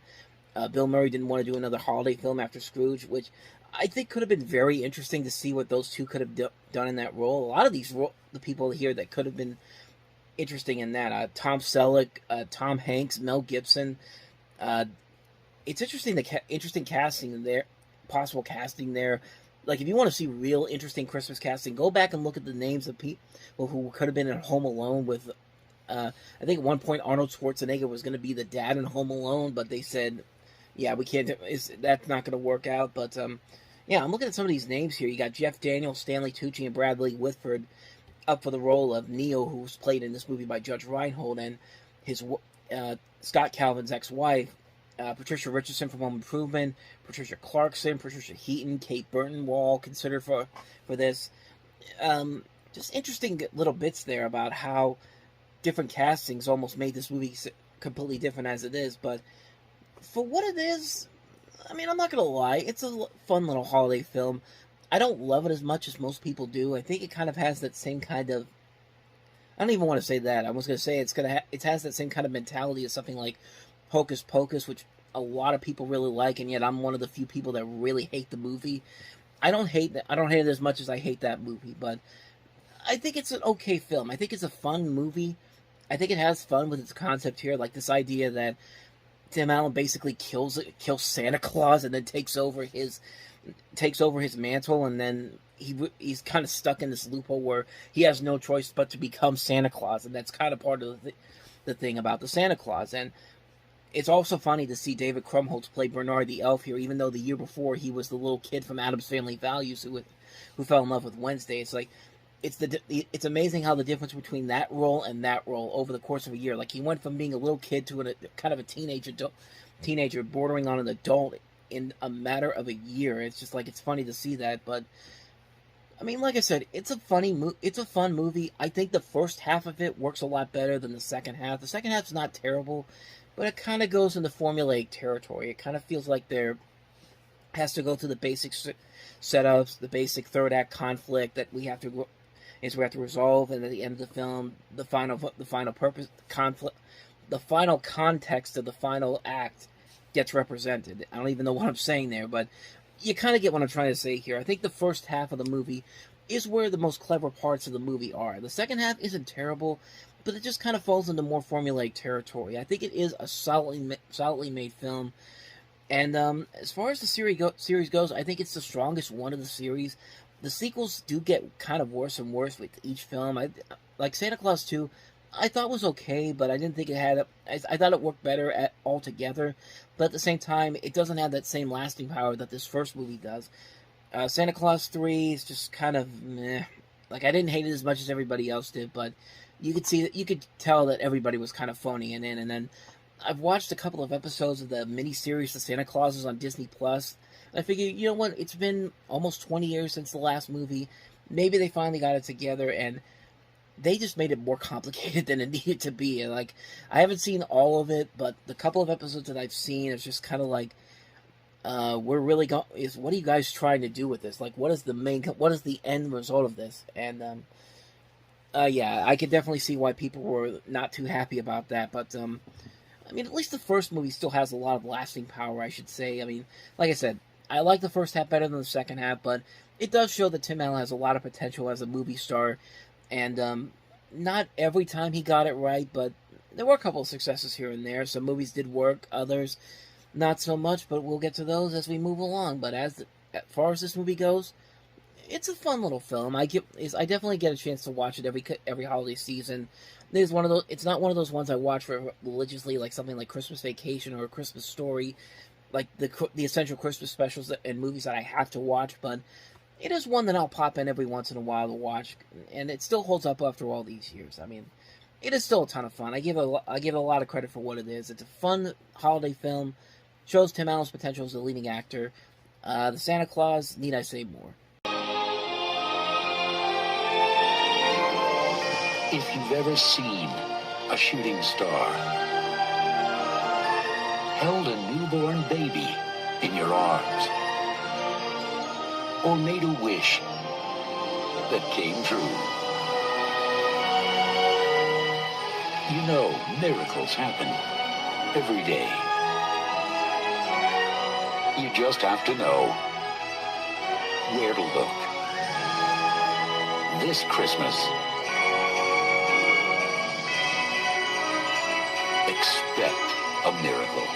Bill Murray didn't want to do another holiday film after Scrooge, which I think could have been very interesting to see what those two could have done in that role. A lot of the people here that could have been interesting in that. Tom Selleck, Tom Hanks, Mel Gibson. It's interesting, interesting casting there, possible casting there. Like, if you want to see real interesting Christmas casting, go back and look at the names of people who could have been in Home Alone with, I think at one point Arnold Schwarzenegger was going to be the dad in Home Alone, but they said, yeah, we can't, that's not going to work out. But, yeah, I'm looking at some of these names here. You got Jeff Daniels, Stanley Tucci, and Bradley Whitford up for the role of Neo, who was played in this movie by Judge Reinhold, and his Scott Calvin's ex-wife, Patricia Richardson from Home Improvement, Patricia Clarkson, Patricia Heaton, Kate Burton were all considered for this. Just interesting little bits there about how different castings almost made this movie completely different as it is, but for what it is, I mean, I'm not going to lie, it's a fun little holiday film. I don't love it as much as most people do. I think it kind of has that same kind of, I don't even want to say that. I was going to say it has that same kind of mentality as something like Hocus Pocus, which a lot of people really like, and yet I'm one of the few people that really hate the movie. I don't hate it as much as I hate that movie, but I think it's an okay film. I think it's a fun movie. I think it has fun with its concept here, like this idea that Tim Allen basically kills Santa Claus and then takes over his mantle, and then he's kind of stuck in this loophole where he has no choice but to become Santa Claus, and that's kind of part of the thing about the Santa Claus. And it's also funny to see David Krumholtz play Bernard the Elf here, even though the year before he was the little kid from Addams Family Values who fell in love with Wednesday. It's like, it's amazing how the difference between that role and that role over the course of a year. Like, he went from being a little kid to a kind of a teenager bordering on an adult in a matter of a year. It's just like, it's funny to see that. But I mean, like I said, it's a fun movie. I think the first half of it works a lot better than the second half. The second half's not terrible, but it kind of goes into formulaic territory. It kind of feels like there has to go through the basic setups, the basic third act conflict that we have to resolve, and at the end of the film, the final purpose conflict, the final context of the final act gets represented. I don't even know what I'm saying there, but you kind of get what I'm trying to say here. I think the first half of the movie is where the most clever parts of the movie are. The second half isn't terrible, but it just kind of falls into more formulaic territory. I think it is a solidly made film. And as far as the series goes, I think it's the strongest one of the series. The sequels do get kind of worse and worse with each film. Like Santa Claus 2, I thought was okay, but I didn't think it had... I thought it worked better altogether. But at the same time, it doesn't have that same lasting power that this first movie does. Santa Claus 3 is just kind of meh. Like, I didn't hate it as much as everybody else did, but you could tell that everybody was kind of phoning it in. And then I've watched a couple of episodes of the miniseries The Santa Clauses on Disney Plus. I figured, you know what, it's been almost 20 years since the last movie. Maybe they finally got it together, and they just made it more complicated than it needed to be. And, like, I haven't seen all of it, but the couple of episodes that I've seen, it's just kind of like, what are you guys trying to do with this? Like, what is the end result of this? And, yeah, I could definitely see why people were not too happy about that, but, I mean, at least the first movie still has a lot of lasting power, I should say. I mean, like I said, I like the first half better than the second half, but it does show that Tim Allen has a lot of potential as a movie star, and not every time he got it right, but there were a couple of successes here and there. Some movies did work, others not so much, but we'll get to those as we move along. But as far as this movie goes, it's a fun little film. I definitely get a chance to watch it every holiday season. It's not one of those ones I watch for religiously, like something like Christmas Vacation or A Christmas Story, like the essential Christmas specials and movies that I have to watch, but it is one that I'll pop in every once in a while to watch, and it still holds up after all these years. I mean, it is still a ton of fun. I give it a lot of credit for what it is. It's a fun holiday film, shows Tim Allen's potential as a leading actor. The Santa Claus, need I say more? If you've ever seen a shooting star, held a newborn baby in your arms, or made a wish that came true, you know miracles happen every day. You just have to know where to look. This Christmas, expect a miracle.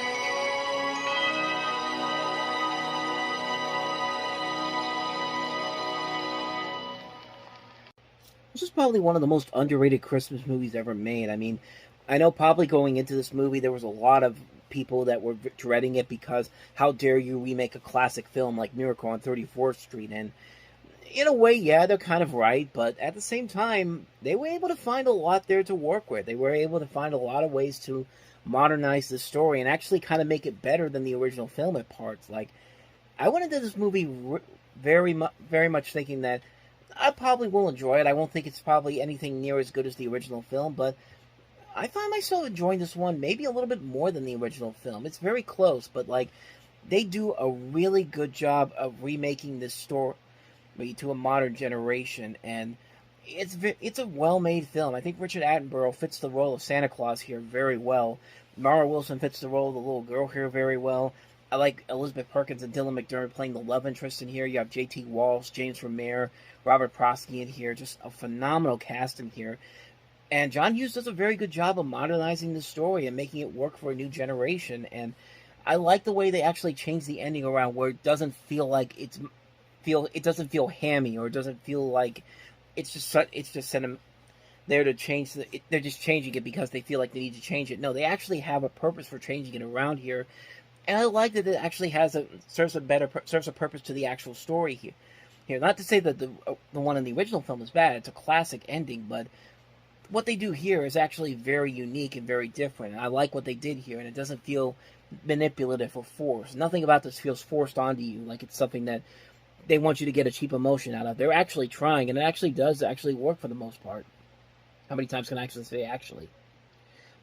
This is probably one of the most underrated Christmas movies ever made. I mean, I know probably going into this movie there was a lot of people that were dreading it because how dare you remake a classic film like Miracle on 34th Street, and in a way, yeah, they're kind of right, but at the same time, they were able to find a lot there to work with. They were able to find a lot of ways to modernize the story and actually kind of make it better than the original film at parts. Like, I went into this movie very much thinking that I probably will enjoy it. I won't think it's probably anything near as good as the original film, but I find myself enjoying this one maybe a little bit more than the original film. It's very close, but, like, they do a really good job of remaking this story to a modern generation, and it's a well-made film. I think Richard Attenborough fits the role of Santa Claus here very well. Mara Wilson fits the role of the little girl here very well. I like Elizabeth Perkins and Dylan McDermott playing the love interest in here. You have J.T. Walsh, James Remare, Robert Prosky in here. Just a phenomenal cast in here. And John Hughes does a very good job of modernizing the story and making it work for a new generation. And I like the way they actually change the ending around where it doesn't feel like it doesn't feel hammy, or it doesn't feel like it's just there to change they're just changing it because they feel like they need to change it. No, they actually have a purpose for changing it around here, and I like that it actually serves a purpose to the actual story here. here. Not to say that the one in the original film is bad. It's a classic ending, but what they do here is actually very unique and very different. And I like what they did here, and it doesn't feel manipulative or forced. Nothing about this feels forced onto you, like it's something that they want you to get a cheap emotion out of. They're actually trying, and it actually does work for the most part. How many times can I actually say actually?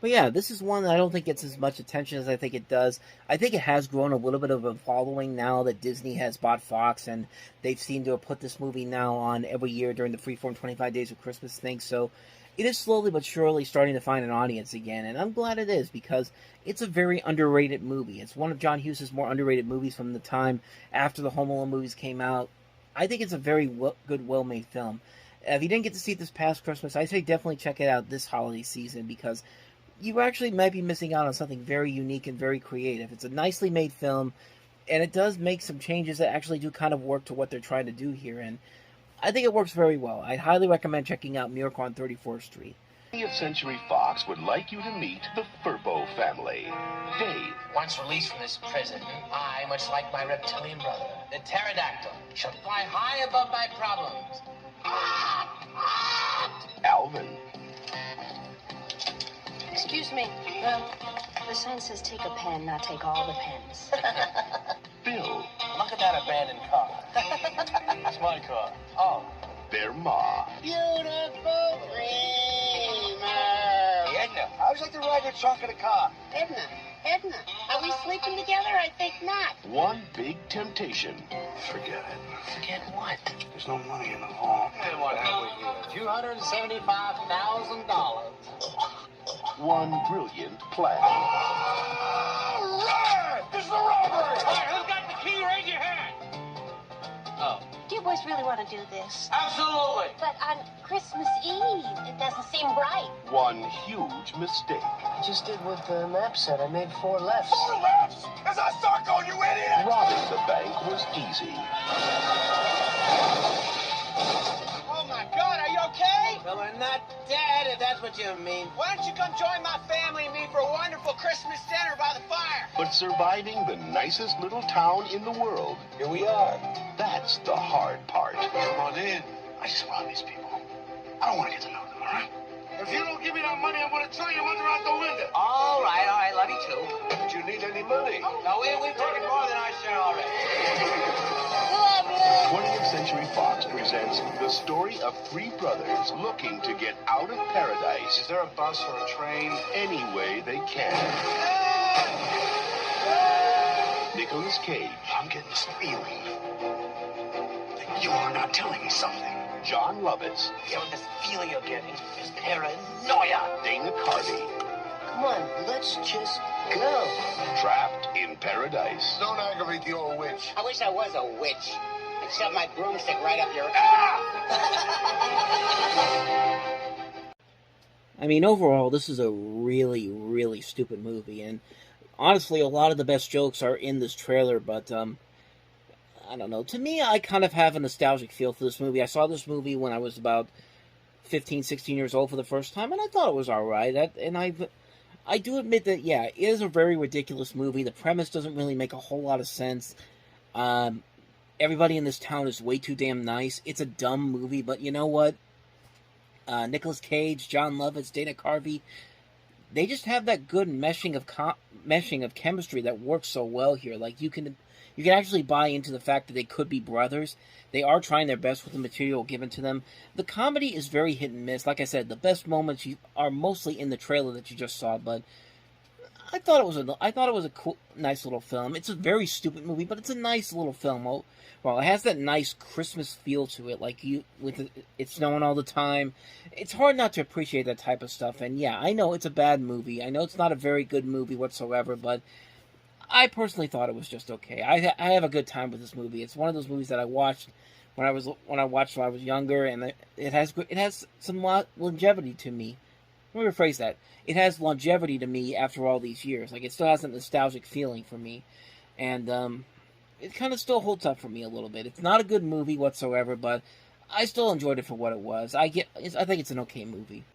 But yeah, this is one that I don't think gets as much attention as I think it does. I think it has grown a little bit of a following now that Disney has bought Fox, and they've seemed to have put this movie now on every year during the Freeform 25 Days of Christmas thing, so it is slowly but surely starting to find an audience again, and I'm glad it is, because it's a very underrated movie. It's one of John Hughes' more underrated movies from the time after the Home Alone movies came out. I think it's a very good, well-made film. If you didn't get to see it this past Christmas, I say definitely check it out this holiday season, because you actually might be missing out on something very unique and very creative. It's a nicely made film, and it does make some changes that actually do kind of work to what they're trying to do here, and I think it works very well. I'd highly recommend checking out Miracle on 34th Street. 20th Century Fox would like you to meet the Furbo family. Dave. Once released from this prison, I, much like my reptilian brother, the pterodactyl, shall fly high above my problems. Alvin. Excuse me. The sign says take a pen, not take all the pens. Bill. Look at that abandoned car. It's my car. Oh. Their ma. Beautiful dreamer. Edna, how would you like to ride your trunk in a car? Edna, are we sleeping together? I think not. One big temptation. Forget it. Forget what? There's no money in the hall. And what have we here? $275,000. One brilliant plan. All right! This is the robbery! All right, who's got the key? Raise your hand. Oh. Do you boys really want to do this? Absolutely. But on Christmas Eve, it doesn't seem right. One huge mistake. I just did what the map said. I made 4 lefts. 4 lefts? As I start going, you idiot! Robbing the bank was easy. Oh, my God, are you okay? Well, I'm not dead, if that's what you mean. Why don't you come join my family and me for a wonderful Christmas dinner by the fire? But surviving the nicest little town in the world, Here we are. that's the hard part. Come on in. I just robbed these people. I don't want to get to know them, all right? If you don't give me that money, I'm going to throw your mother out the window. All right, love you too. Did you need any money? No, we've taken more than our share already. 20th Century Fox presents the story of 3 brothers looking to get out of paradise. Is there a bus or a train? Any way they can. Nicolas Cage. I'm getting this feeling that you are not telling me something. John Lovitz. Yeah, with this feeling you're getting is paranoia. Dana Carvey. Come on, let's just go. Trapped in paradise. Don't aggravate the old witch. I wish I was a witch. I'd shove my broomstick right up your I mean, overall, this is a really, really stupid movie, and honestly, a lot of the best jokes are in this trailer, but, I don't know. To me, I kind of have a nostalgic feel for this movie. I saw this movie when I was about 15, 16 years old for the first time, and I thought it was alright, and I do admit that, yeah, it is a very ridiculous movie. The premise doesn't really make a whole lot of sense. Everybody in this town is way too damn nice. It's a dumb movie, but you know what? Nicolas Cage, John Lovitz, Dana Carvey, they just have that good meshing of chemistry that works so well here. Like, you can actually buy into the fact that they could be brothers. They are trying their best with the material given to them. The comedy is very hit and miss. Like I said, the best moments are mostly in the trailer that you just saw, but I thought it was a cool, nice little film. It's a very stupid movie, but it's a nice little film. Well, it has that nice Christmas feel to it, like it's snowing all the time. It's hard not to appreciate that type of stuff. And yeah, I know it's a bad movie. I know it's not a very good movie whatsoever, but I personally thought it was just okay. I have a good time with this movie. It's one of those movies that I watched when I was younger, and it has some longevity to me. Let me rephrase that. It has longevity to me after all these years. Like, it still has a nostalgic feeling for me. And, it kind of still holds up for me a little bit. It's not a good movie whatsoever, but I still enjoyed it for what it was. I think it's an okay movie.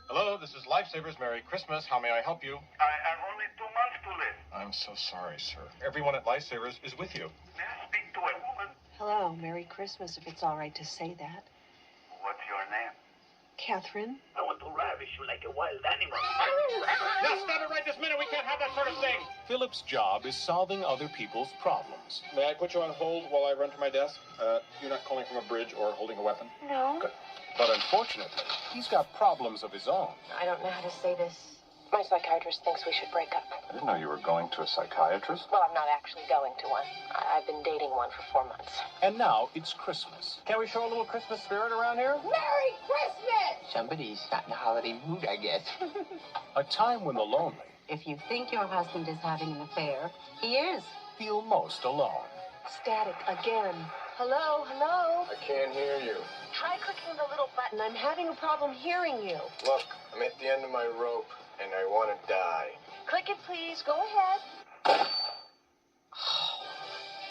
Hello, this is Lifesavers. Merry Christmas. How may I help you? I have only 2 months to live. I'm I'm so sorry, sir. Everyone at Lifesavers is with you. May I speak to a woman? Hello, Merry Christmas, if it's all right to say that. What's your name? Catherine? I want to ravish you like a wild animal. Now stop it right this minute. We can't have that sort of thing. Philip's job is solving other people's problems. May I put you on hold while I run to my desk? You're not calling from a bridge or holding a weapon? No. Good. But unfortunately, he's got problems of his own. I don't know how to say this. My psychiatrist thinks we should break up. I didn't know you were going to a psychiatrist. Well, I'm not actually going to one. I've been dating one for 4 months. And now it's Christmas. Can we show a little Christmas spirit around here? Merry Christmas! Somebody's not in a holiday mood, I guess. A time when the lonely If you think your husband is having an affair, he is. feel most alone. Static again. Hello, hello? I can't hear you. Try clicking the little button. I'm having a problem hearing you. Look, I'm at the end of my rope, and I want to die. Click it, please. Go ahead.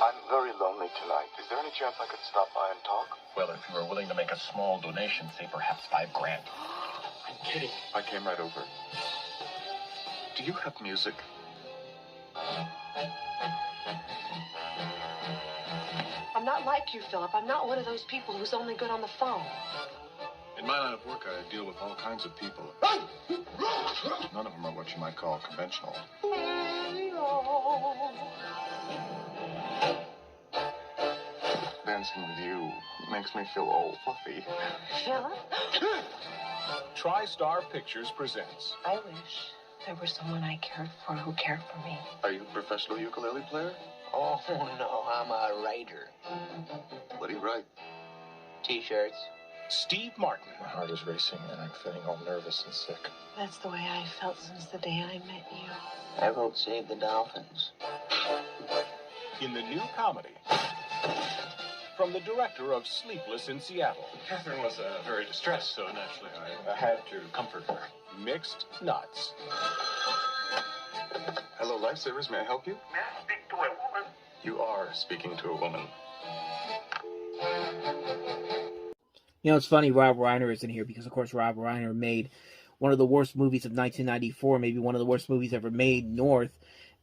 I'm very lonely tonight. Is there any chance I could stop by and talk? Well, if you were willing to make a small donation, say perhaps $5,000. I'm kidding. I came right over. Do you have music? I'm not like you, Philip. I'm not one of those people who's only good on the phone. In my line of work, I deal with all kinds of people. None of them are what you might call conventional. Dancing with you makes me feel all fluffy. Philip? TriStar Pictures presents I wish there were someone I cared for who cared for me. Are you a professional ukulele player? Oh, no, I'm a writer. What do you write? T-shirts. Steve Martin. My heart is racing, and I'm feeling all nervous and sick. That's the way I felt since the day I met you. I wrote Save the Dolphins. In the new comedy from the director of Sleepless in Seattle. Catherine was very distressed, so naturally I had to comfort her. Mixed Nuts. Hello, Lifesavers. May I help you? May I speak to a woman? You are speaking to a woman. You know, it's funny Rob Reiner isn't here because, of course, Rob Reiner made one of the worst movies of 1994, maybe one of the worst movies ever made, North.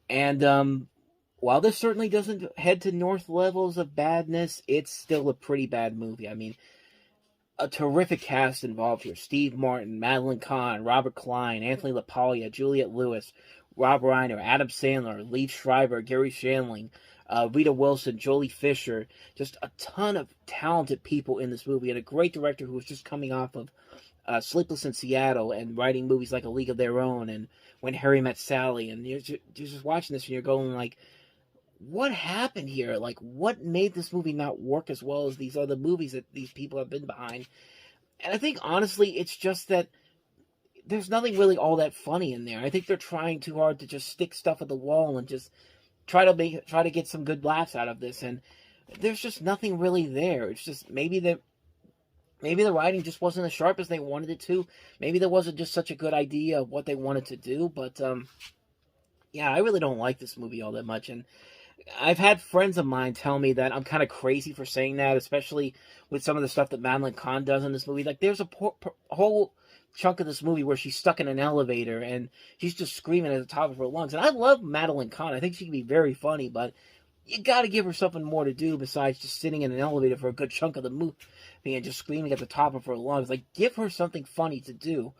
And while this certainly doesn't head to North levels of badness, it's still a pretty bad movie. I mean, a terrific cast involved here. Steve Martin, Madeline Kahn, Robert Klein, Anthony LaPaglia, Juliette Lewis, Rob Reiner, Adam Sandler, Lee Schreiber, Gary Shandling, Rita Wilson, Jolie Fisher, just a ton of talented people in this movie, and a great director who was just coming off of Sleepless in Seattle and writing movies like A League of Their Own and When Harry Met Sally, and you're just watching this and you're going like, what happened here? Like, what made this movie not work as well as these other movies that these people have been behind? And I think, honestly, it's just that there's nothing really all that funny in there. I think they're trying too hard to just stick stuff at the wall and just try to get some good laughs out of this, and there's just nothing really there. It's just maybe the writing just wasn't as sharp as they wanted it to. Maybe there wasn't just such a good idea of what they wanted to do, but yeah, I really don't like this movie all that much, and I've had friends of mine tell me that I'm kind of crazy for saying that, especially with some of the stuff that Madeline Kahn does in this movie. Like, there's a whole chunk of this movie where she's stuck in an elevator and she's just screaming at the top of her lungs. And I love Madeline Kahn. I think she can be very funny, but you got to give her something more to do besides just sitting in an elevator for a good chunk of the movie and just screaming at the top of her lungs. Like, give her something funny to do.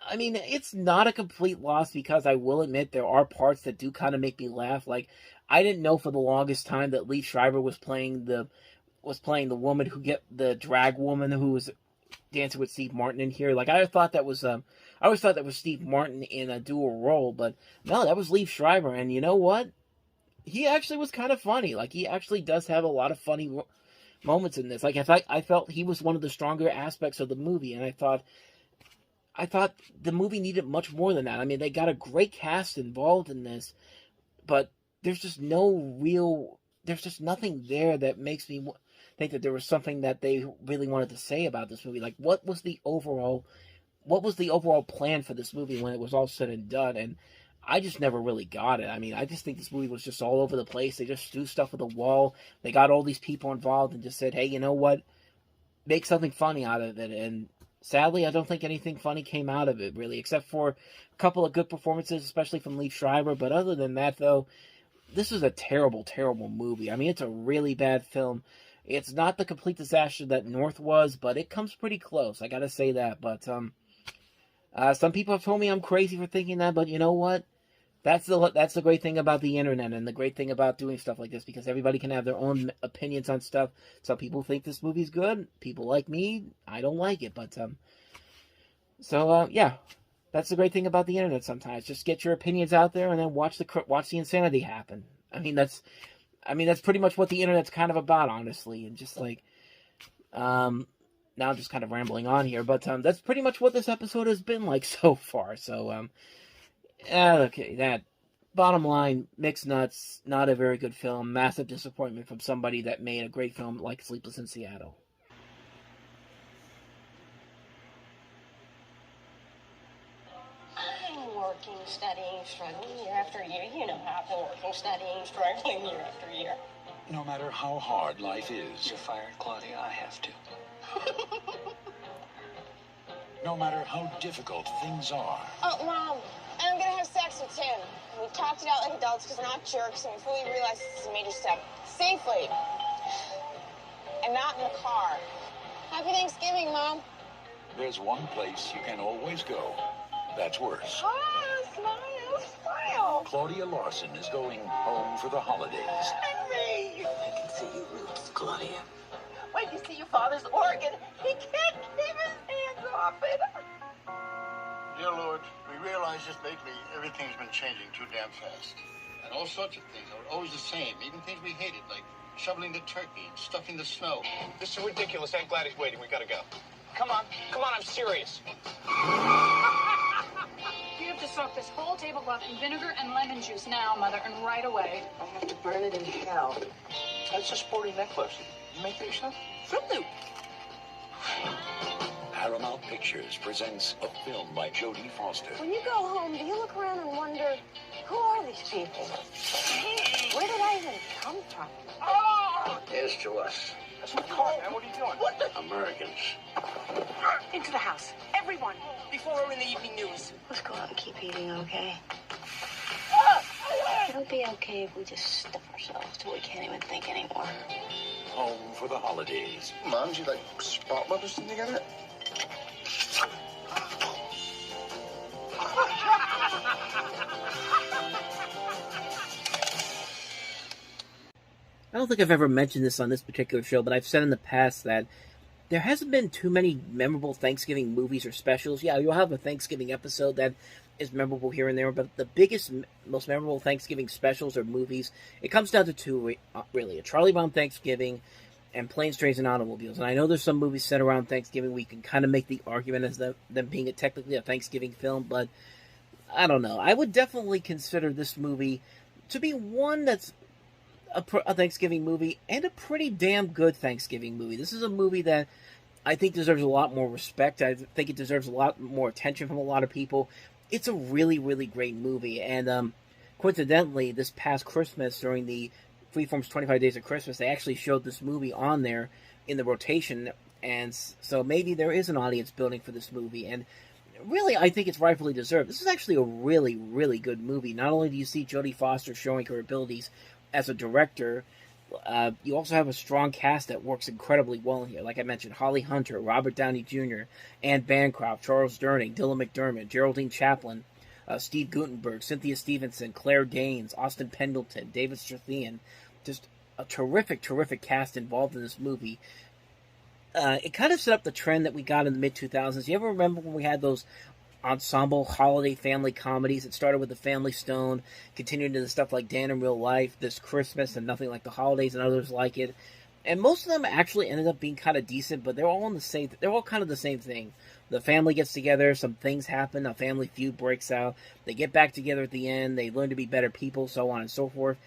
I mean, it's not a complete loss because I will admit there are parts that do kind of make me laugh. Like, I didn't know for the longest time that Lee Schreiber was playing the woman who the drag woman who was dancing with Steve Martin in here. Like, I always thought that was Steve Martin in a dual role, but no, that was Lee Schreiber. And you know what? He actually was kind of funny. Like, he actually does have a lot of funny moments in this. Like, I felt he was one of the stronger aspects of the movie, and I thought the movie needed much more than that. I mean, they got a great cast involved in this, but there's just nothing there that makes me think that there was something that they really wanted to say about this movie. Like, what was the overall plan for this movie when it was all said and done? And I just never really got it. I mean, I just think this movie was just all over the place. They just threw stuff at the wall. They got all these people involved and just said, hey, you know what? Make something funny out of it. And sadly, I don't think anything funny came out of it, really, except for a couple of good performances, especially from Lee Schreiber. But other than that, though, this is a terrible, terrible movie. I mean, it's a really bad film. It's not the complete disaster that North was, but it comes pretty close. I gotta say that. But some people have told me I'm crazy for thinking that, but you know what? That's the great thing about the internet and the great thing about doing stuff like this, because everybody can have their own opinions on stuff. Some people think this movie's good. People like me, I don't like it. But yeah, that's the great thing about the internet. Sometimes just get your opinions out there and then watch the insanity happen. I mean that's pretty much what the internet's kind of about, honestly. And just like now I'm just kind of rambling on here, but that's pretty much what this episode has been like so far. So okay, that bottom line, mixed nuts, not a very good film, massive disappointment from somebody that made a great film like Sleepless in Seattle. I'm working, studying, struggling year after year. You know how I've been working, studying, struggling year after year. No matter how hard life is. You're fired, Claudia. I have to. No matter how difficult things are. Oh, Mom, I'm gonna have sex with Tim. We talked it out like adults because we're not jerks, and we fully realize this is a major step. Safely. And not in the car. Happy Thanksgiving, Mom. There's one place you can always go. That's worse. Oh, smile, smile. Claudia Larson is going home for the holidays. And me. I can see your roots, Claudia. When you see your father's organ, he can't keep his hands off it. Dear Lord, we realize just lately everything's been changing too damn fast. And all sorts of things are always the same, even things we hated, like shoveling the turkey and stuffing the snow. This is ridiculous. Aunt Gladys waiting. We gotta go. Come on, I'm serious. You have to soak this whole tablecloth in vinegar and lemon juice now, Mother, and right away. I have to burn it in hell. That's a sporty necklace. You make that yourself? Fruit Loop. Paramount Pictures presents a film by Jodie Foster. When you go home, do you look around and wonder, who are these people? Where did I even come from? Oh! Here's to us. That's my car, man. What are you doing? What the? Americans. Into the house. Everyone. Before we're in the evening news. Let's go out and keep eating, okay? It'll be okay if we just stuff ourselves till we can't even think anymore. Home for the holidays. Mom, do you like spot mothers thing together? I don't think I've ever mentioned this on this particular show, but I've said in the past that there hasn't been too many memorable Thanksgiving movies or specials. Yeah, you'll have a Thanksgiving episode that is memorable here and there, but the biggest, most memorable Thanksgiving specials or movies, it comes down to two, really. A Charlie Brown Thanksgiving and Planes, Trains, and Automobiles. And I know there's some movies set around Thanksgiving we can kind of make the argument as them being technically a Thanksgiving film, but I don't know. I would definitely consider this movie to be one that's a Thanksgiving movie, and a pretty damn good Thanksgiving movie. This is a movie that I think deserves a lot more respect. I think it deserves a lot more attention from a lot of people. It's a really, really great movie, and coincidentally, this past Christmas, during the Freeform's 25 Days of Christmas, they actually showed this movie on there in the rotation, and so maybe there is an audience building for this movie, and really, I think it's rightfully deserved. This is actually a really, really good movie. Not only do you see Jodie Foster showing her abilities as a director, you also have a strong cast that works incredibly well in here. Like I mentioned, Holly Hunter, Robert Downey Jr., Anne Bancroft, Charles Durning, Dylan McDermott, Geraldine Chaplin, Steve Guttenberg, Cynthia Stevenson, Claire Danes, Austin Pendleton, David Strathairn. Just a terrific, terrific cast involved in this movie. It kind of set up the trend that we got in the mid-2000s. You ever remember when we had those ensemble holiday family comedies? It started with The Family Stone, continued into the stuff like Dan in Real Life, This Christmas, and Nothing Like the Holidays, and others like it. And most of them actually ended up being kind of decent, but they're all kind of the same thing. The family gets together, some things happen, a family feud breaks out, they get back together at the end, they learn to be better people, so on and so forth.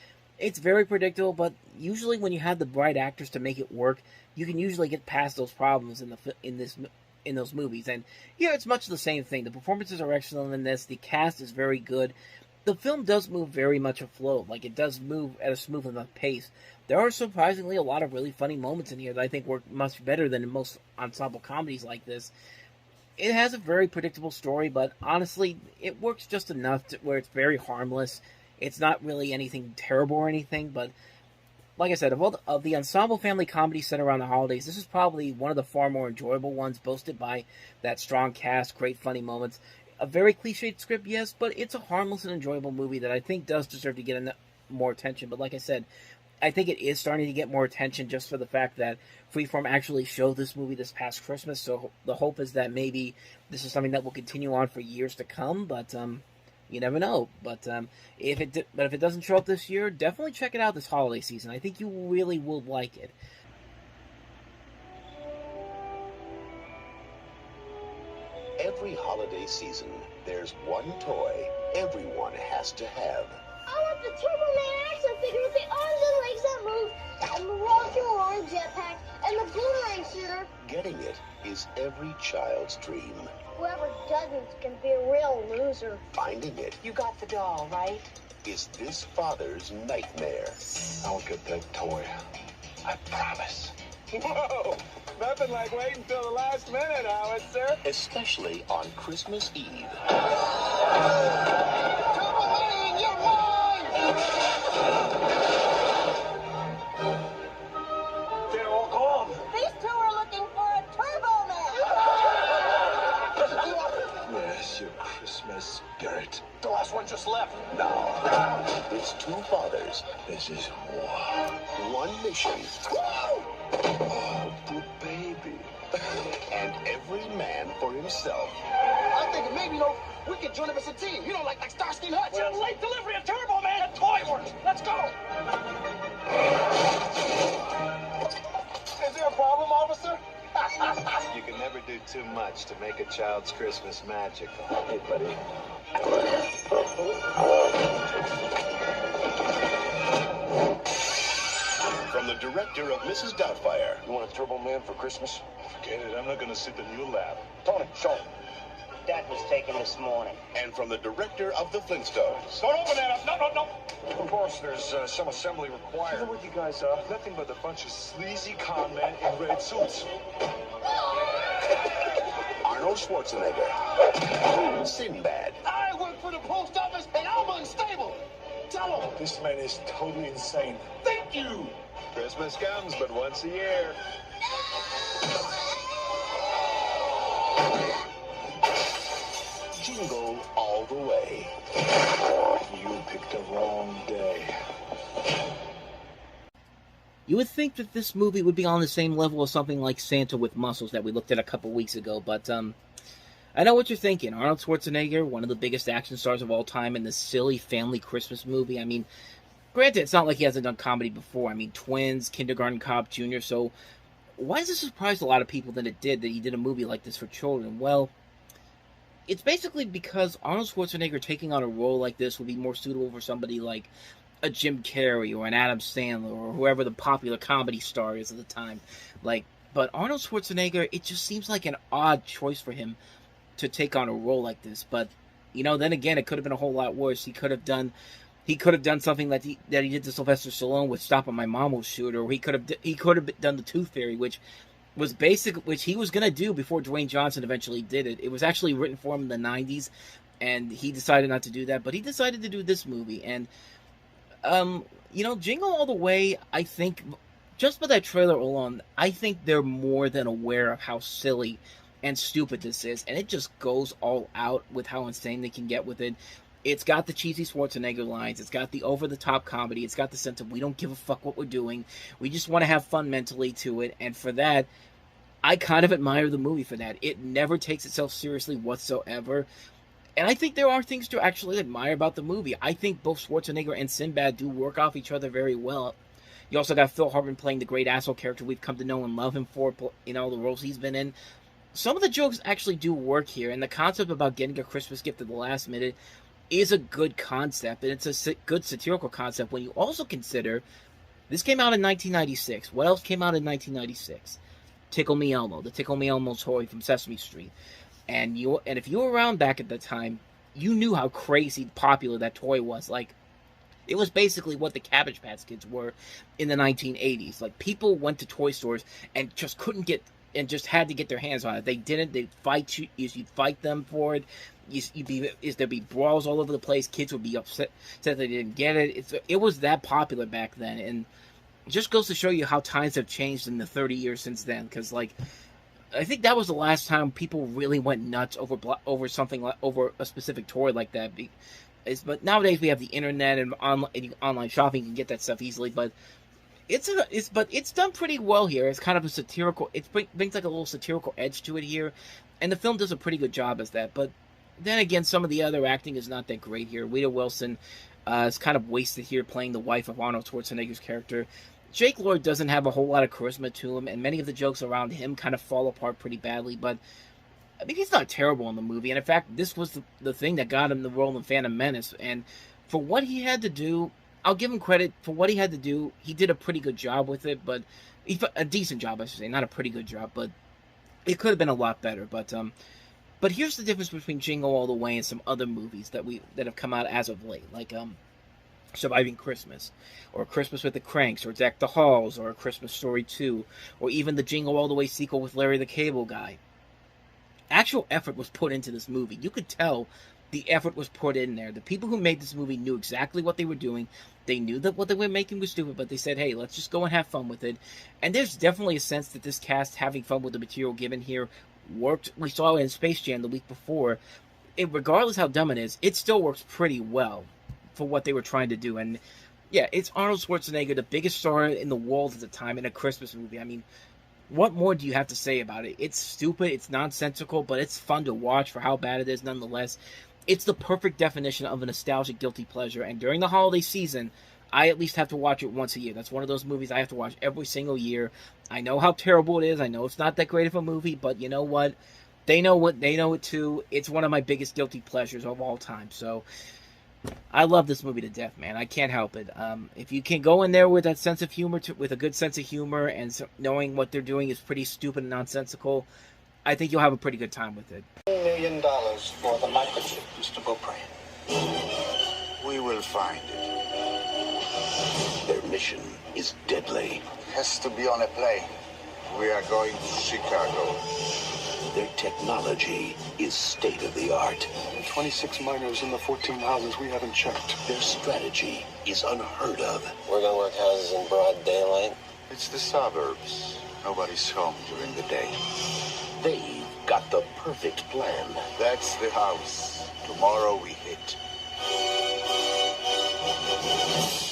It's very predictable, but usually when you have the right actors to make it work, you can usually get past those problems in those movies. And here it's much the same thing. The performances are excellent in this. The cast is very good. The film does move very much afloat. Like, it does move at a smooth enough pace. There are surprisingly a lot of really funny moments in here that I think work much better than in most ensemble comedies like this. It has a very predictable story, but honestly, it works just enough where it's very harmless. It's not really anything terrible or anything, but like I said, of the ensemble family comedy set around the holidays, this is probably one of the far more enjoyable ones, boasted by that strong cast, great funny moments. A very cliched script, yes, but it's a harmless and enjoyable movie that I think does deserve to get more attention. But like I said, I think it is starting to get more attention just for the fact that Freeform actually showed this movie this past Christmas, so the hope is that maybe this is something that will continue on for years to come, but you never know. But if it doesn't show up this year, definitely check it out this holiday season. I think you really will like it. Every holiday season, there's one toy everyone has to have. I want the Turbo Man action figure with the arms and legs that move, and the roll-to-roll jetpack, and the boomerang shooter. Getting it is every child's dream. Whoever doesn't can be a real loser. Finding it You got the doll, right? is this father's nightmare. I'll get that toy. I promise. Whoa! Nothing like waiting till the last minute, Howard, sir. Especially on Christmas Eve. Turbo Man, you're mine! They're all gone. These two are looking for a Turbo Man! Where's your Christmas spirit? The last one just left. Now, it's two fathers. This is war. One mission. Oh, the baby. And every man for himself. I'm thinking maybe, we could join up as a team. Like Starsky and Hutch. Well, late delivery of Turbo Man at Toy Works. Let's go. Is there a problem, officer? You can never do too much to make a child's Christmas magical. Hey, buddy. From the director of Mrs. Doubtfire. You want a Turbo Man for Christmas? Forget it. I'm not going to sit in your lap. Tony, show him. That was taken this morning. And from the director of The Flintstones. Don't open that up. No. Of course, there's some assembly You required. know what you guys are? Nothing but a bunch of sleazy con men in red suits. Arnold Schwarzenegger. Sinbad. I work for the post office and I'm unstable. Tell him. This man is totally insane. Thank you. Christmas comes but once a year. Jingle All The Way. You picked the wrong day. You would think that this movie would be on the same level as something like Santa with Muscles that we looked at a couple weeks ago, but I know what you're thinking. Arnold Schwarzenegger, one of the biggest action stars of all time, in this silly family Christmas movie. I mean, granted, it's not like he hasn't done comedy before. I mean, Twins, Kindergarten Cop Jr., so why does it surprise a lot of people that he did a movie like this for children? Well, it's basically because Arnold Schwarzenegger taking on a role like this would be more suitable for somebody like a Jim Carrey or an Adam Sandler or whoever the popular comedy star is at the time. But Arnold Schwarzenegger, it just seems like an odd choice for him to take on a role like this. But then again, it could have been a whole lot worse. He could have done something that he did to Sylvester Stallone with "Stop or My Mom Will Shoot," or he could have done the Tooth Fairy, which he was gonna do before Dwayne Johnson eventually did it. It was actually written for him in the '90s, and he decided not to do that. But he decided to do this movie, and Jingle All the Way. I think just by that trailer alone, I think they're more than aware of how silly and stupid this is, and it just goes all out with how insane they can get with it. It's got the cheesy Schwarzenegger lines, it's got the over-the-top comedy, it's got the sense of we don't give a fuck what we're doing, we just want to have fun mentally to it, and for that, I kind of admire the movie for that. It never takes itself seriously whatsoever, and I think there are things to actually admire about the movie. I think both Schwarzenegger and Sinbad do work off each other very well. You also got Phil Hartman playing the great asshole character we've come to know and love him for, the roles he's been in. Some of the jokes actually do work here, and the concept about getting a Christmas gift at the last minute is a good concept, and it's a good satirical concept when you also consider this came out in 1996. What else came out in 1996? Tickle Me Elmo, the Tickle Me Elmo toy from Sesame Street. And if you were around back at the time, you knew how crazy popular that toy was. It was basically what the Cabbage Patch Kids were in the 1980s. People went to toy stores and just couldn't get and just had to get their hands on it. They didn't. They fight you. You'd fight them for it. There'd be brawls all over the place. Kids would be upset that they didn't get it. It was that popular back then, and it just goes to show you how times have changed in the 30 years since then. Because like, I think that was the last time people really went nuts over something like over a specific toy like that. But nowadays we have the internet and online shopping. You can get that stuff easily, but. It's done pretty well here. It's kind of a satirical. It brings like a little satirical edge to it here, and the film does a pretty good job as that. But then again, some of the other acting is not that great here. Rita Wilson is kind of wasted here playing the wife of Arnold Schwarzenegger's character. Jake Lloyd doesn't have a whole lot of charisma to him, and many of the jokes around him kind of fall apart pretty badly. But I mean, he's not terrible in the movie, and in fact, this was the thing that got him the role in Phantom Menace. And for what he had to do. I'll give him credit for what he had to do. He did a pretty good job with it, but a decent job, I should say, not a pretty good job. But it could have been a lot better. But here's the difference between Jingle All the Way and some other movies that have come out as of late, like Surviving Christmas, or Christmas with the Cranks, or Deck the Halls, or A Christmas Story 2, or even the Jingle All the Way sequel with Larry the Cable Guy. Actual effort was put into this movie. You could tell the effort was put in there. The people who made this movie knew exactly what they were doing. They knew that what they were making was stupid, but they said, hey, let's just go and have fun with it. And there's definitely a sense that this cast having fun with the material given here worked. We saw it in Space Jam the week before. Regardless how dumb it is, it still works pretty well for what they were trying to do. And yeah, it's Arnold Schwarzenegger, the biggest star in the world at the time, in a Christmas movie. I mean, what more do you have to say about it? It's stupid, it's nonsensical, but it's fun to watch for how bad it is nonetheless. It's the perfect definition of a nostalgic guilty pleasure, and during the holiday season, I at least have to watch it once a year. That's one of those movies I have to watch every single year. I know how terrible it is. I know it's not that great of a movie, but you know what? They know it too. It's one of my biggest guilty pleasures of all time. So I love this movie to death, man. I can't help it. If you can go in there with that sense of humor, with a good sense of humor, and knowing what they're doing is pretty stupid and nonsensical, I think you'll have a pretty good time with it. $1 million for the microchip, Mr. Beaupre. We will find it. Their mission is deadly. Has to be on a plane. We are going to Chicago. Their technology is state-of-the-art. 26 miners in the 14 houses we haven't checked. Their strategy is unheard of. We're gonna work houses in broad daylight. It's the suburbs. Nobody's home during the day. They've got the perfect plan. That's the house. Tomorrow we hit.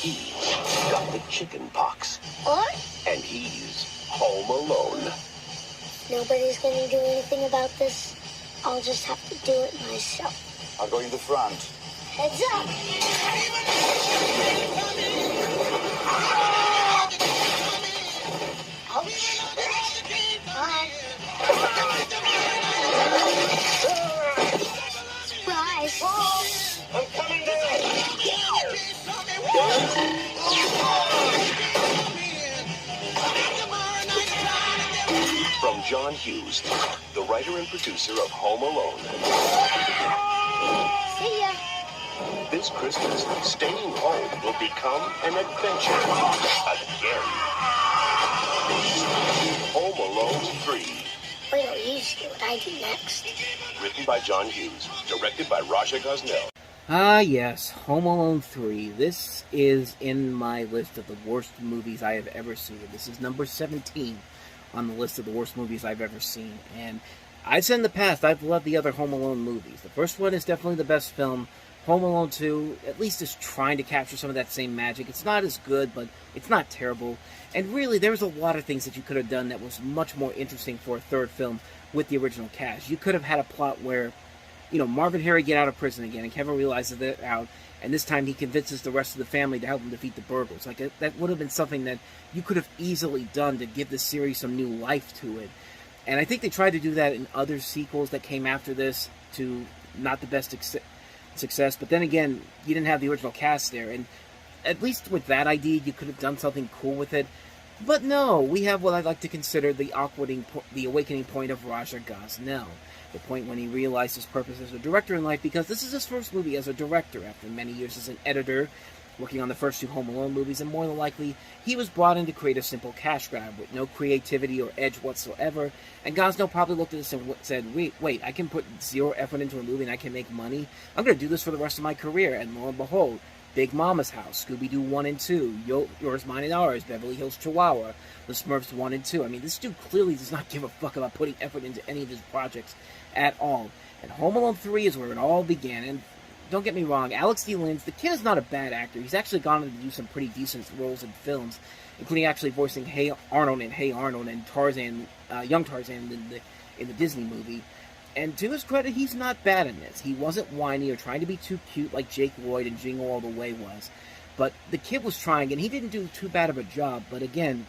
He's got the chicken pox. What? And he's home alone. Nobody's gonna do anything about this. I'll just have to do it myself. I'll go in the front. Heads up! Bye. Surprise! I'm coming down! From John Hughes, the writer and producer of Home Alone. See ya. This Christmas, staying home will become an adventure. Again. Home Alone 3. Wait till you see what I do next. Written by John Hughes. Directed by Raja Gosnell. Ah, yes, Home Alone 3. This is in my list of the worst movies I have ever seen. This is number 17 on the list of the worst movies I've ever seen. And I've said in the past, I've loved the other Home Alone movies. The first one is definitely the best film. Home Alone 2, at least, is trying to capture some of that same magic. It's not as good, but it's not terrible. And really, there's a lot of things that you could have done that was much more interesting for a third film with the original cast. You could have had a plot where, you know, Marv and Harry get out of prison again, and Kevin realizes they're out, and this time he convinces the rest of the family to help him defeat the burglars. Like, that would have been something that you could have easily done to give the series some new life to it. And I think they tried to do that in other sequels that came after this to not the best success. But then again, you didn't have the original cast there, and at least with that idea, you could have done something cool with it. But no, we have what I'd like to consider the awakening point of Raja Gosnell. The point when he realized his purpose as a director in life, because this is his first movie as a director after many years as an editor working on the first 2 Home Alone movies, and more than likely, he was brought in to create a simple cash grab with no creativity or edge whatsoever, and Gosnell probably looked at this and said, wait, I can put 0 effort into a movie and I can make money? I'm going to do this for the rest of my career, and lo and behold, Big Mama's House, Scooby-Doo 1 and 2, Yours, Mine, and Ours, Beverly Hills Chihuahua, The Smurfs 1 and 2. I mean, this dude clearly does not give a fuck about putting effort into any of his projects at all. And Home Alone 3 is where it all began, and don't get me wrong, Alex D. Linz, the kid is not a bad actor. He's actually gone on to do some pretty decent roles in films, including actually voicing Hey Arnold and Tarzan, young Tarzan in the Disney movie. And to his credit, he's not bad in this. He wasn't whiny or trying to be too cute like Jake Lloyd in Jingle All The Way was. But the kid was trying, and he didn't do too bad of a job. But again,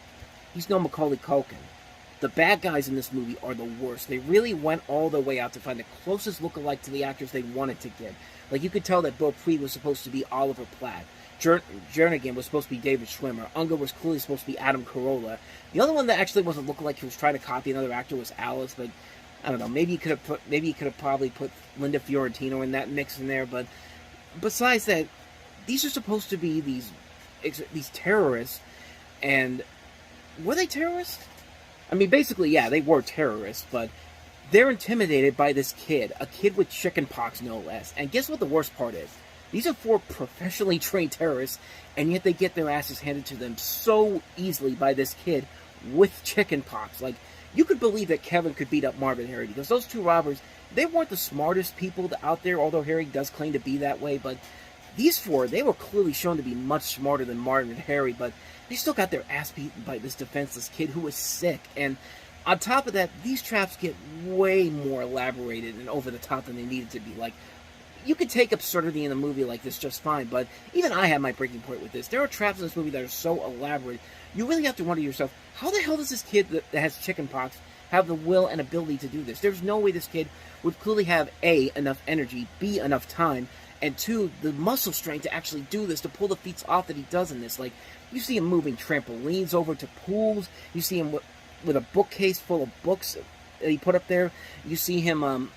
he's no Macaulay Culkin. The bad guys in this movie are the worst. They really went all the way out to find the closest lookalike to the actors they wanted to get. Like, you could tell that Bill Preet was supposed to be Oliver Platt. Jernigan was supposed to be David Schwimmer. Unger was clearly supposed to be Adam Carolla. The other one that actually wasn't looking like he was trying to copy another actor was Alice, but I don't know. Maybe you could have probably put Linda Fiorentino in that mix in there. But besides that, these are supposed to be these terrorists, and were they terrorists? I mean, basically, yeah, they were terrorists, but they're intimidated by this kid, a kid with chickenpox, no less. And guess what the worst part is? These are 4 professionally trained terrorists, and yet they get their asses handed to them so easily by this kid with chickenpox. Like, you could believe that Kevin could beat up Marvin and Harry, because those 2 robbers, they weren't the smartest people out there, although Harry does claim to be that way, but these 4, they were clearly shown to be much smarter than Marvin and Harry, but they still got their ass beaten by this defenseless kid who was sick. And on top of that, these traps get way more elaborated and over the top than they needed to be. Like, you could take absurdity in a movie like this just fine, but even I have my breaking point with this. There are traps in this movie that are so elaborate, you really have to wonder to yourself, how the hell does this kid that has chickenpox have the will and ability to do this? There's no way this kid would clearly have A, enough energy, B, enough time, and 2, the muscle strength to actually do this, to pull the feats off that he does in this. Like, you see him moving trampolines over to pools, you see him with a bookcase full of books that he put up there, you see him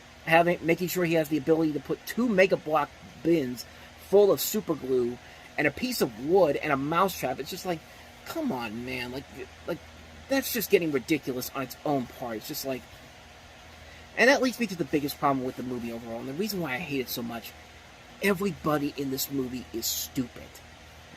making sure he has the ability to put 2 Mega Block bins full of super glue and a piece of wood and a mousetrap. It's just like, come on, man. Like that's just getting ridiculous on its own part. It's just like, and that leads me to the biggest problem with the movie overall, and the reason why I hate it so much. Everybody in this movie is stupid.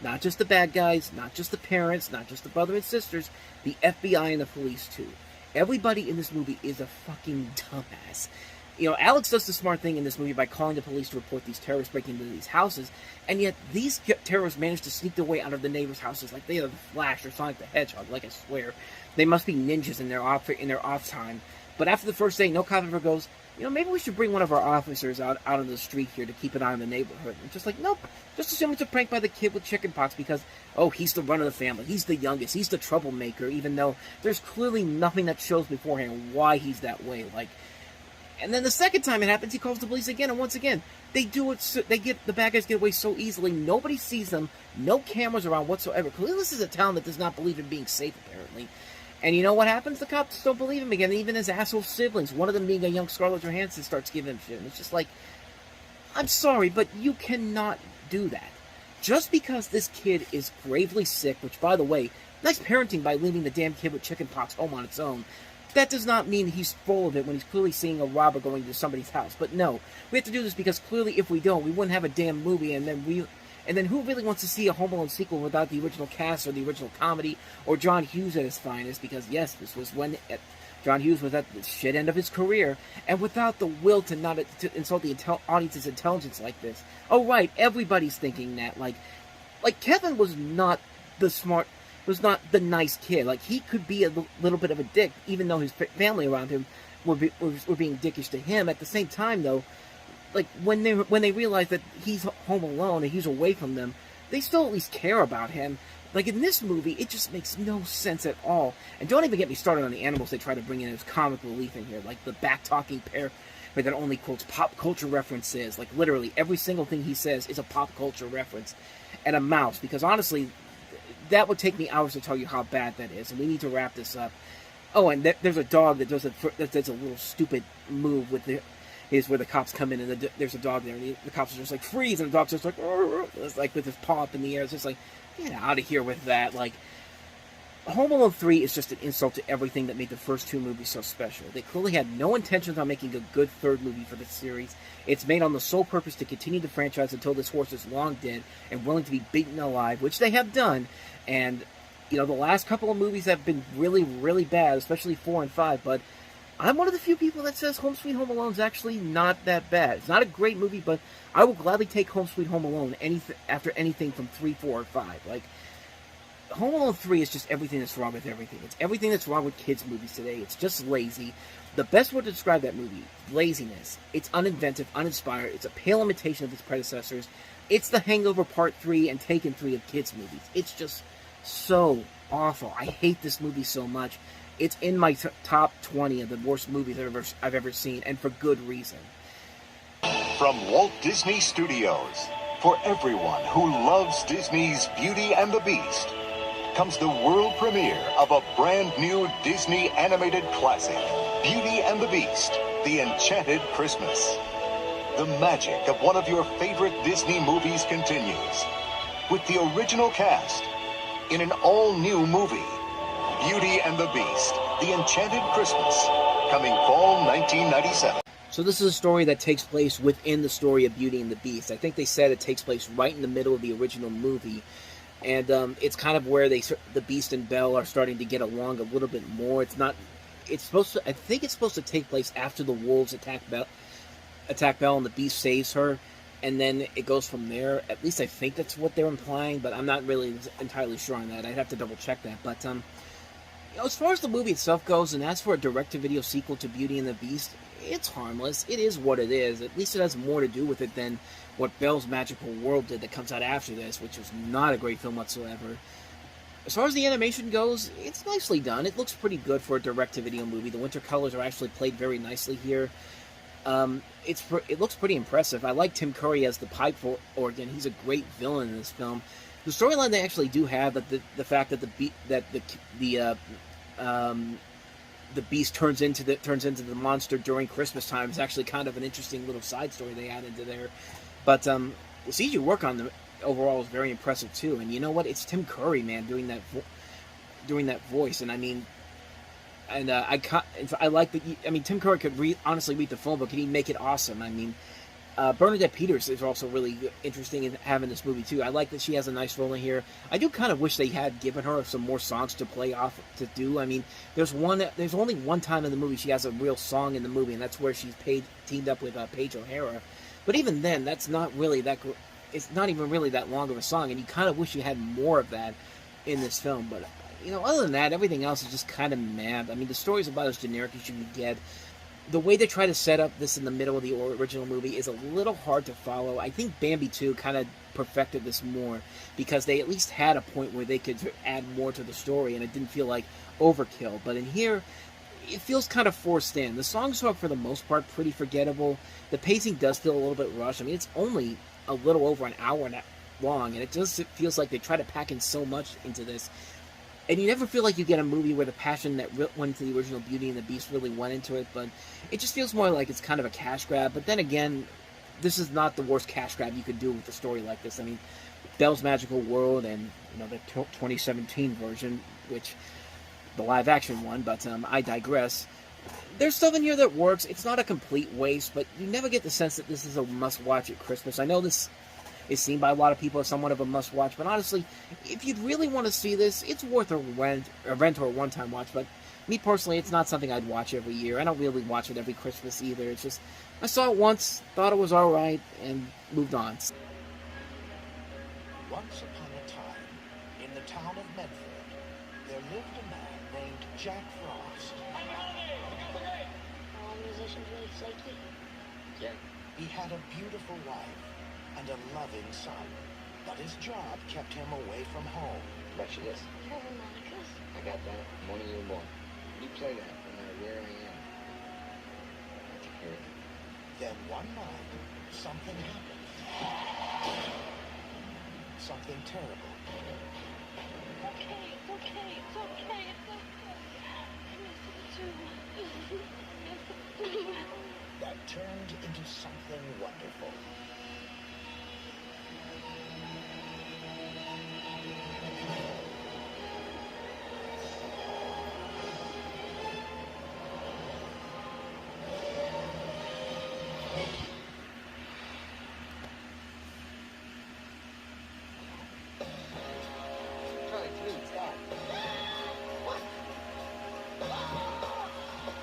Not just the bad guys, not just the parents, not just the brother and sisters, the FBI and the police too. Everybody in this movie is a fucking dumbass. You know, Alex does the smart thing in this movie by calling the police to report these terrorists breaking into these houses, and yet these terrorists manage to sneak their way out of the neighbors' houses like they are the Flash or Sonic the Hedgehog. Like, I swear, they must be ninjas in their off time. But after the first day, no cop ever goes, you know, maybe we should bring one of our officers out on the street here to keep an eye on the neighborhood. And just like, nope, just assume it's a prank by the kid with chickenpox because, oh, he's the run of the family, he's the youngest, he's the troublemaker, even though there's clearly nothing that shows beforehand why he's that way. Like, and then the second time it happens, he calls the police again, and once again, they do it. The bad guys get away so easily. Nobody sees them. No cameras around whatsoever. Clearly, this is a town that does not believe in being safe, apparently. And you know what happens? The cops don't believe him again. Even his asshole siblings, one of them being a young Scarlett Johansson, starts giving him shit. And it's just like, I'm sorry, but you cannot do that. Just because this kid is gravely sick, which, by the way, nice parenting by leaving the damn kid with chickenpox home on its own. That does not mean he's full of it when he's clearly seeing a robber going to somebody's house. But no, we have to do this because clearly if we don't, we wouldn't have a damn movie, and then who really wants to see a Home Alone sequel without the original cast or the original comedy or John Hughes at his finest? Because yes, this was when John Hughes was at the shit end of his career, and without the will to insult the audience's intelligence like this. Oh right, everybody's thinking that. Like Kevin was not the nice kid. Like, he could be a little bit of a dick, even though his family around him were being dickish to him. At the same time, though, like, when they realize that he's home alone and he's away from them, they still at least care about him. Like, in this movie, it just makes no sense at all. And don't even get me started on the animals they try to bring in as comic relief in here, like the back-talking pair that only quotes pop culture references. Like, literally, every single thing he says is a pop culture reference. And a mouse, because honestly, that would take me hours to tell you how bad that is, and we need to wrap this up. Oh, and there's a dog that does a little stupid move with is where the cops come in and there's a dog there, and the cops are just like, freeze, and the dog's just like, it's like with his paw up in the air. It's just like, get out of here with that. Like, Home Alone 3 is just an insult to everything that made the first two movies so special. They clearly had no intentions on making a good third movie for the series. It's made on the sole purpose to continue the franchise until this horse is long dead and willing to be beaten alive, which they have done. And, you know, the last couple of movies have been really, really bad, especially 4 and 5, but I'm one of the few people that says Home Sweet Home Alone is actually not that bad. It's not a great movie, but I will gladly take Home Sweet Home Alone after anything from 3, 4, or 5. Like, Home Alone 3 is just everything that's wrong with everything. It's everything that's wrong with kids' movies today. It's just lazy. The best word to describe that movie, laziness. It's uninventive, uninspired. It's a pale imitation of its predecessors. It's The Hangover Part 3 and Taken 3 of kids' movies. It's just so awful. I hate this movie so much. It's in my top 20 of the worst movies I've ever seen, and for good reason. From Walt Disney Studios, for everyone who loves Disney's Beauty and the Beast, comes the world premiere of a brand new Disney animated classic, Beauty and the Beast, The Enchanted Christmas. The magic of one of your favorite Disney movies continues, with the original cast in an all-new movie, Beauty and the Beast, The Enchanted Christmas, coming fall 1997. So this is a story that takes place within the story of Beauty and the Beast. I think they said it takes place right in the middle of the original movie. And it's kind of where the Beast and Belle are starting to get along a little bit more. I think it's supposed to take place after the wolves attack Belle and the Beast saves her. And then it goes from there. At least I think that's what they're implying, but I'm not really entirely sure on that. I'd have to double check that. But you know, as far as the movie itself goes, and as for a direct-to-video sequel to Beauty and the Beast, it's harmless. It is what it is. At least it has more to do with it than what Belle's Magical World did that comes out after this, which was not a great film whatsoever. As far as the animation goes, it's nicely done. It looks pretty good for a direct-to-video movie. The winter colors are actually played very nicely here. It looks pretty impressive. I like Tim Curry as the pipe organ. He's a great villain in this film. The storyline they actually do have, that the fact that the Beast turns into the monster during Christmas time is actually kind of an interesting little side story they add into there. But the CG work on them overall is very impressive too. And you know what? It's Tim Curry, man, doing that voice. And I mean, and I like that. I mean, Tim Curry could honestly read the phone book and he'd make it awesome. I mean, Bernadette Peters is also really interesting in having this movie too. I like that she has a nice role in here. I do kind of wish they had given her some more songs to play off to do. I mean, there's only one time in the movie she has a real song in the movie, and that's where she's teamed up with Paige O'Hara. But even then, that's not really that. It's not even really that long of a song, and you kind of wish you had more of that in this film. But you know, other than that, everything else is just kind of mad. I mean, the story's about as generic as you can get. The way they try to set up this in the middle of the original movie is a little hard to follow. I think Bambi 2 kind of perfected this more, because they at least had a point where they could add more to the story, and it didn't feel like overkill. But in here, it feels kind of forced in. The songs are, for the most part, pretty forgettable. The pacing does feel a little bit rushed. I mean, it's only a little over an hour long, and it feels like they try to pack in so much into this. And you never feel like you get a movie where the passion that went into the original Beauty and the Beast really went into it, but it just feels more like it's kind of a cash grab. But then again, this is not the worst cash grab you could do with a story like this. I mean, Belle's Magical World and, you know, the 2017 version, which the live-action one, but I digress. There's stuff in here that works. It's not a complete waste, but you never get the sense that this is a must-watch at Christmas. I know this is seen by a lot of people as somewhat of a must-watch, but honestly, if you'd really want to see this, it's worth a rent or a one-time watch. But me personally, it's not something I'd watch every year. I don't really watch it every Christmas either. It's just, I saw it once, thought it was alright, and moved on. Once upon a time, in the town of Medford, there lived a man named Jack Frost. All musicians really flaky? Yeah. He had a beautiful wife and a loving son, but his job kept him away from home. Bet you this. Harmonicas? I got that. Morning you were born. You play that no matter where I am. I can hear it. Then one night, something happened. Something terrible. It's okay, it's okay, it's okay, it's okay. I miss you too. that turned into something wonderful.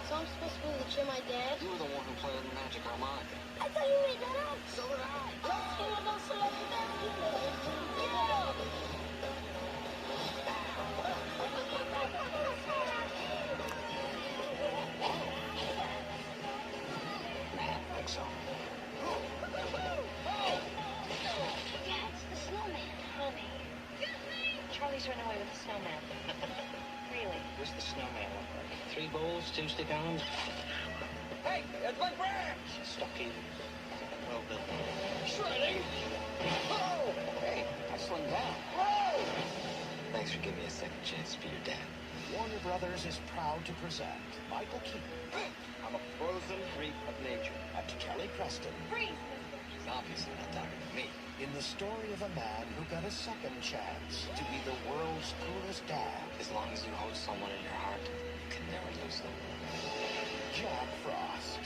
So I'm supposed to be the cheer my dad? You were the one who played the magic harmonica. I thought you made that up. So did I. Like so. That's the snowman. Honey. Charlie's run away with the snowman. Really? What's the snowman look like? 3 bowls, 2 stick-ons? Hey, that's my branch! Stuck in. Well built. Shredding! Whoa! Hey, I slimmed down. Whoa! Thanks for giving me a second chance to be your dad. Warner Brothers is proud to present Michael Keaton. I'm a frozen freak of nature. And Kelly Preston. Freeze, He's obviously not talking to me. In the story of a man who got a second chance to be the world's coolest dad. As long as you hold someone in your heart, you can never lose them. Jack Frost.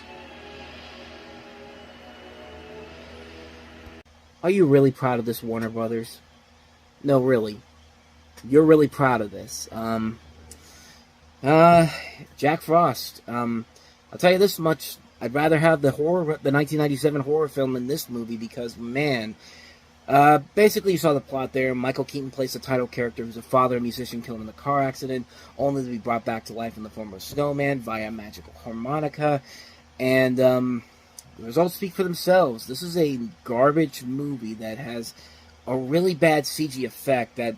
Are you really proud of this, Warner Brothers? No, really. You're really proud of this. Jack Frost. I'll tell you this much. I'd rather have the 1997 horror film than this movie because, man, basically you saw the plot there. Michael Keaton plays the title character who's a father, a musician killed in a car accident, only to be brought back to life in the form of a snowman via a magical harmonica. And, the results speak for themselves. This is a garbage movie that has a really bad CG effect that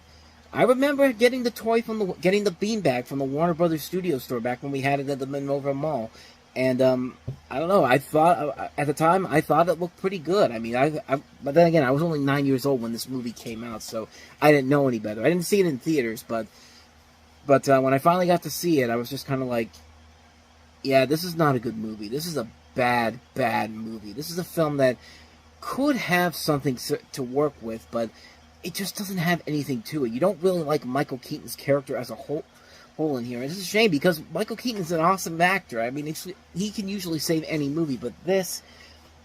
I remember getting the beanbag from the Warner Brothers Studio store back when we had it at the Monroeville Mall. And, I don't know, I thought, at the time, I thought it looked pretty good. I mean, but then again, I was only 9 years old when this movie came out, so I didn't know any better. I didn't see it in theaters, but when I finally got to see it, I was just kind of like, yeah, this is not a good movie. This is a bad, bad movie. This is a film that could have something to work with, but it just doesn't have anything to it. You don't really like Michael Keaton's character as a whole in here. It's a shame because Michael Keaton is an awesome actor. I mean, he can usually save any movie, but this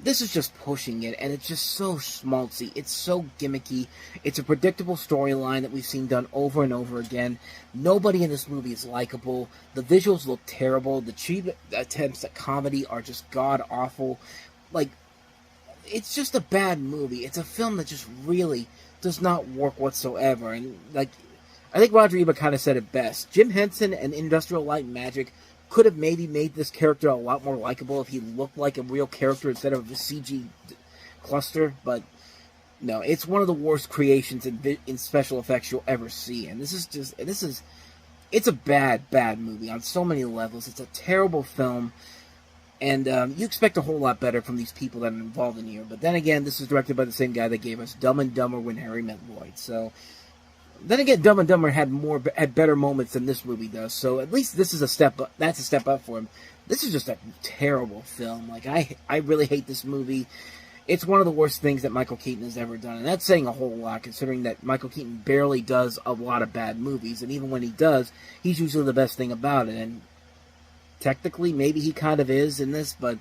is just pushing it, and it's just so schmaltzy. It's so gimmicky. It's a predictable storyline that we've seen done over and over again. Nobody in this movie is likable. The visuals look terrible. The cheap attempts at comedy are just god-awful. Like, it's just a bad movie. It's a film that just really does not work whatsoever. And, like, I think Roger Ebert kind of said it best. Jim Henson and Industrial Light and Magic could have maybe made this character a lot more likable if he looked like a real character instead of a CG cluster, but no, it's one of the worst creations in special effects you'll ever see, and it's a bad, bad movie on so many levels. It's a terrible film, and you expect a whole lot better from these people that are involved in here, but then again, this is directed by the same guy that gave us Dumb and Dumber When Harry Met Lloyd, so then again, Dumb and Dumber had better moments than this movie does, so at least this is a step up. That's a step up for him. This is just a terrible film. Like, I really hate this movie. It's one of the worst things that Michael Keaton has ever done, and that's saying a whole lot, considering that Michael Keaton barely does a lot of bad movies, and even when he does, he's usually the best thing about it, and technically, maybe he kind of is in this, but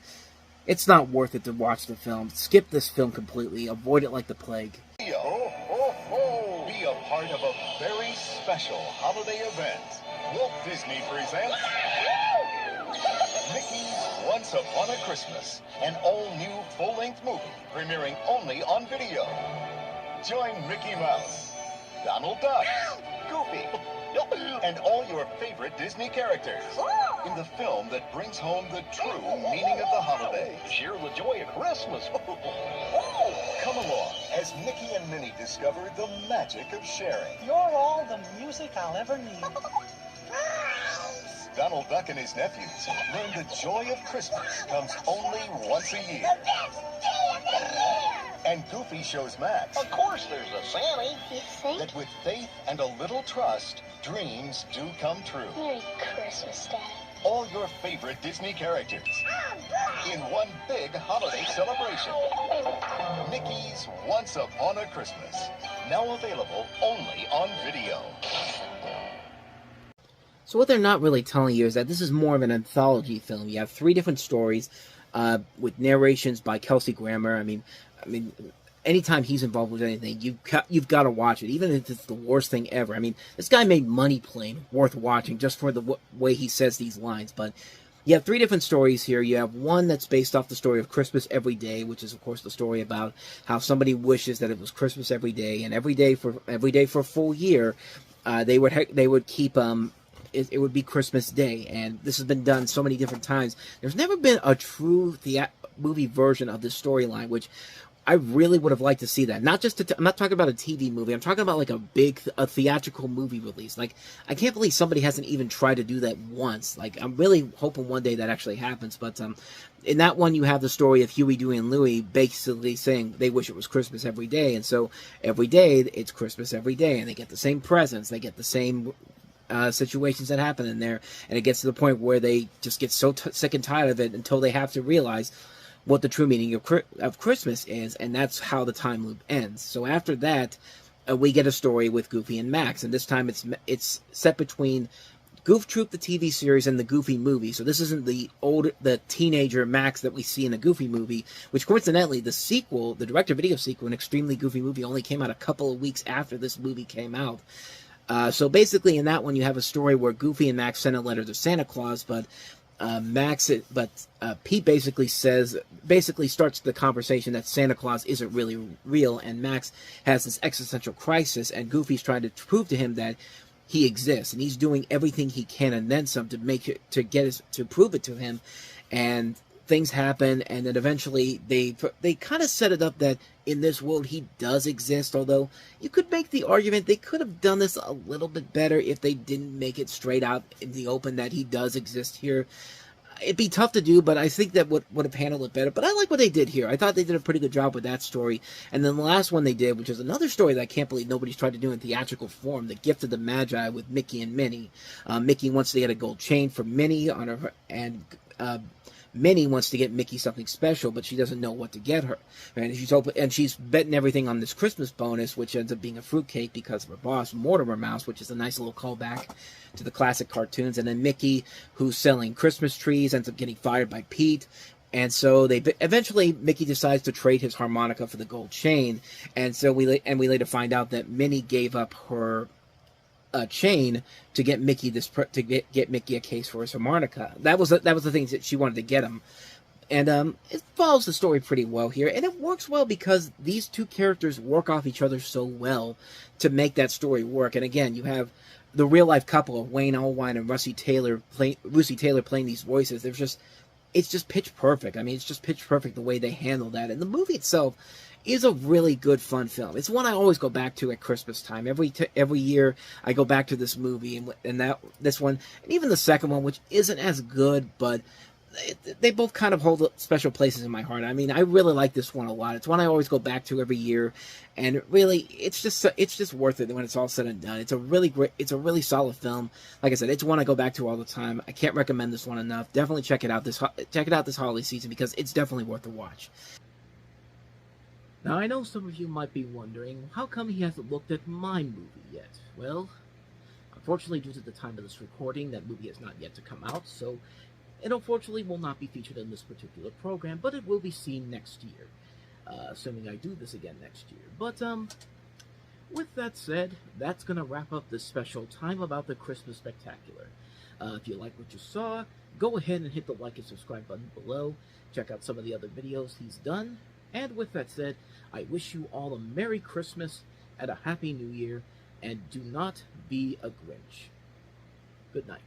it's not worth it to watch the film. Skip this film completely. Avoid it like the plague. Be a part of a very special holiday event. Walt Disney presents Mickey's Once Upon a Christmas, an all-new full-length movie premiering only on video. Join Mickey Mouse, Donald Duck, Goofy, and all your favorite Disney characters in the film that brings home the true meaning of the holiday. Share the joy of Christmas. Come along as Mickey and Minnie discover the magic of sharing. You're all the music I'll ever need. Donald Duck and his nephews learn the joy of Christmas comes only once a year. The best day of the year! And Goofy shows Max Of course there's a Santa. You think? that with faith and a little trust, dreams do come true. Merry Christmas, Dad. All your favorite Disney characters. I'm glad in one big holiday celebration. Mickey's Once Upon a Christmas, now available only on video. So what they're not really telling you is that this is more of an anthology film. You have 3 different stories with narrations by Kelsey Grammer. I mean, anytime he's involved with anything, you've got to watch it, even if it's the worst thing ever. I mean, this guy made Money Plane worth watching just for the way he says these lines. But you have 3 different stories here. You have one that's based off the story of Christmas Every Day, which is, of course, the story about how somebody wishes that it was Christmas every day, and every day for a full year, they would keep it would be Christmas Day, and this has been done so many different times. There's never been a true movie version of this storyline, which I really would have liked to see that. Not just I'm not talking about a TV movie. I'm talking about like a theatrical movie release. Like, I can't believe somebody hasn't even tried to do that once. Like, I'm really hoping one day that actually happens. But in that one, you have the story of Huey, Dewey, and Louie basically saying they wish it was Christmas every day, and so every day it's Christmas every day, and they get the same presents, they get the same situations that happen in there, and it gets to the point where they just get so sick and tired of it until they have to realize what the true meaning of Christmas is, and that's how the time loop ends. So after that, we get a story with Goofy and Max, and this time it's set between Goof Troop, the TV series, and the Goofy movie. So this isn't the teenager Max that we see in the Goofy movie, which coincidentally, the sequel, the direct-to-video sequel, An Extremely Goofy Movie, only came out a couple of weeks after this movie came out. So basically, in that one, you have a story where Goofy and Max send a letter to Santa Claus, but Pete basically starts the conversation that Santa Claus isn't really real, and Max has this existential crisis, and Goofy's trying to prove to him that he exists, and he's doing everything he can and then some to prove it to him, and things happen, and then eventually they kind of set it up that in this world he does exist, although you could make the argument they could have done this a little bit better if they didn't make it straight out in the open that he does exist here. It'd be tough to do, but I think that would have handled it better. But I like what they did here. I thought they did a pretty good job with that story. And then the last one they did, which is another story that I can't believe nobody's tried to do in theatrical form, The Gift of the Magi with Mickey and Minnie. Mickey wants to get a gold chain for Minnie on her, and Minnie wants to get Mickey something special, but she doesn't know what to get her. And she's betting everything on this Christmas bonus, which ends up being a fruitcake because of her boss, Mortimer Mouse, which is a nice little callback to the classic cartoons. And then Mickey, who's selling Christmas trees, ends up getting fired by Pete. And so eventually Mickey decides to trade his harmonica for the gold chain. And so we later find out that Minnie gave up her chain to get Mickey get Mickey a case for his harmonica. That was the things that she wanted to get him, and it follows the story pretty well here, and it works well because these two characters work off each other so well to make that story work. And again, you have the real life couple of Wayne Allwine and Lucy Taylor playing these voices. It's just pitch perfect. I mean, it's just pitch perfect the way they handle that, and the movie itself is a really good, fun film. It's one I always go back to at Christmas time. Every year, I go back to this movie, and this one, and even the second one, which isn't as good, but they both kind of hold special places in my heart. I mean, I really like this one a lot. It's one I always go back to every year, and really, it's just worth it when it's all said and done. It's a really solid film. Like I said, it's one I go back to all the time. I can't recommend this one enough. Definitely check it out this holiday season because it's definitely worth a watch. Now, I know some of you might be wondering, how come he hasn't looked at my movie yet? Well, unfortunately, due to the time of this recording, that movie has not yet to come out, so it unfortunately will not be featured in this particular program, but it will be seen next year, assuming I do this again next year. But, with that said, that's going to wrap up this special Time About the Christmas Spectacular. If you like what you saw, go ahead and hit the like and subscribe button below. Check out some of the other videos he's done. And with that said, I wish you all a Merry Christmas and a Happy New Year, and do not be a Grinch. Good night.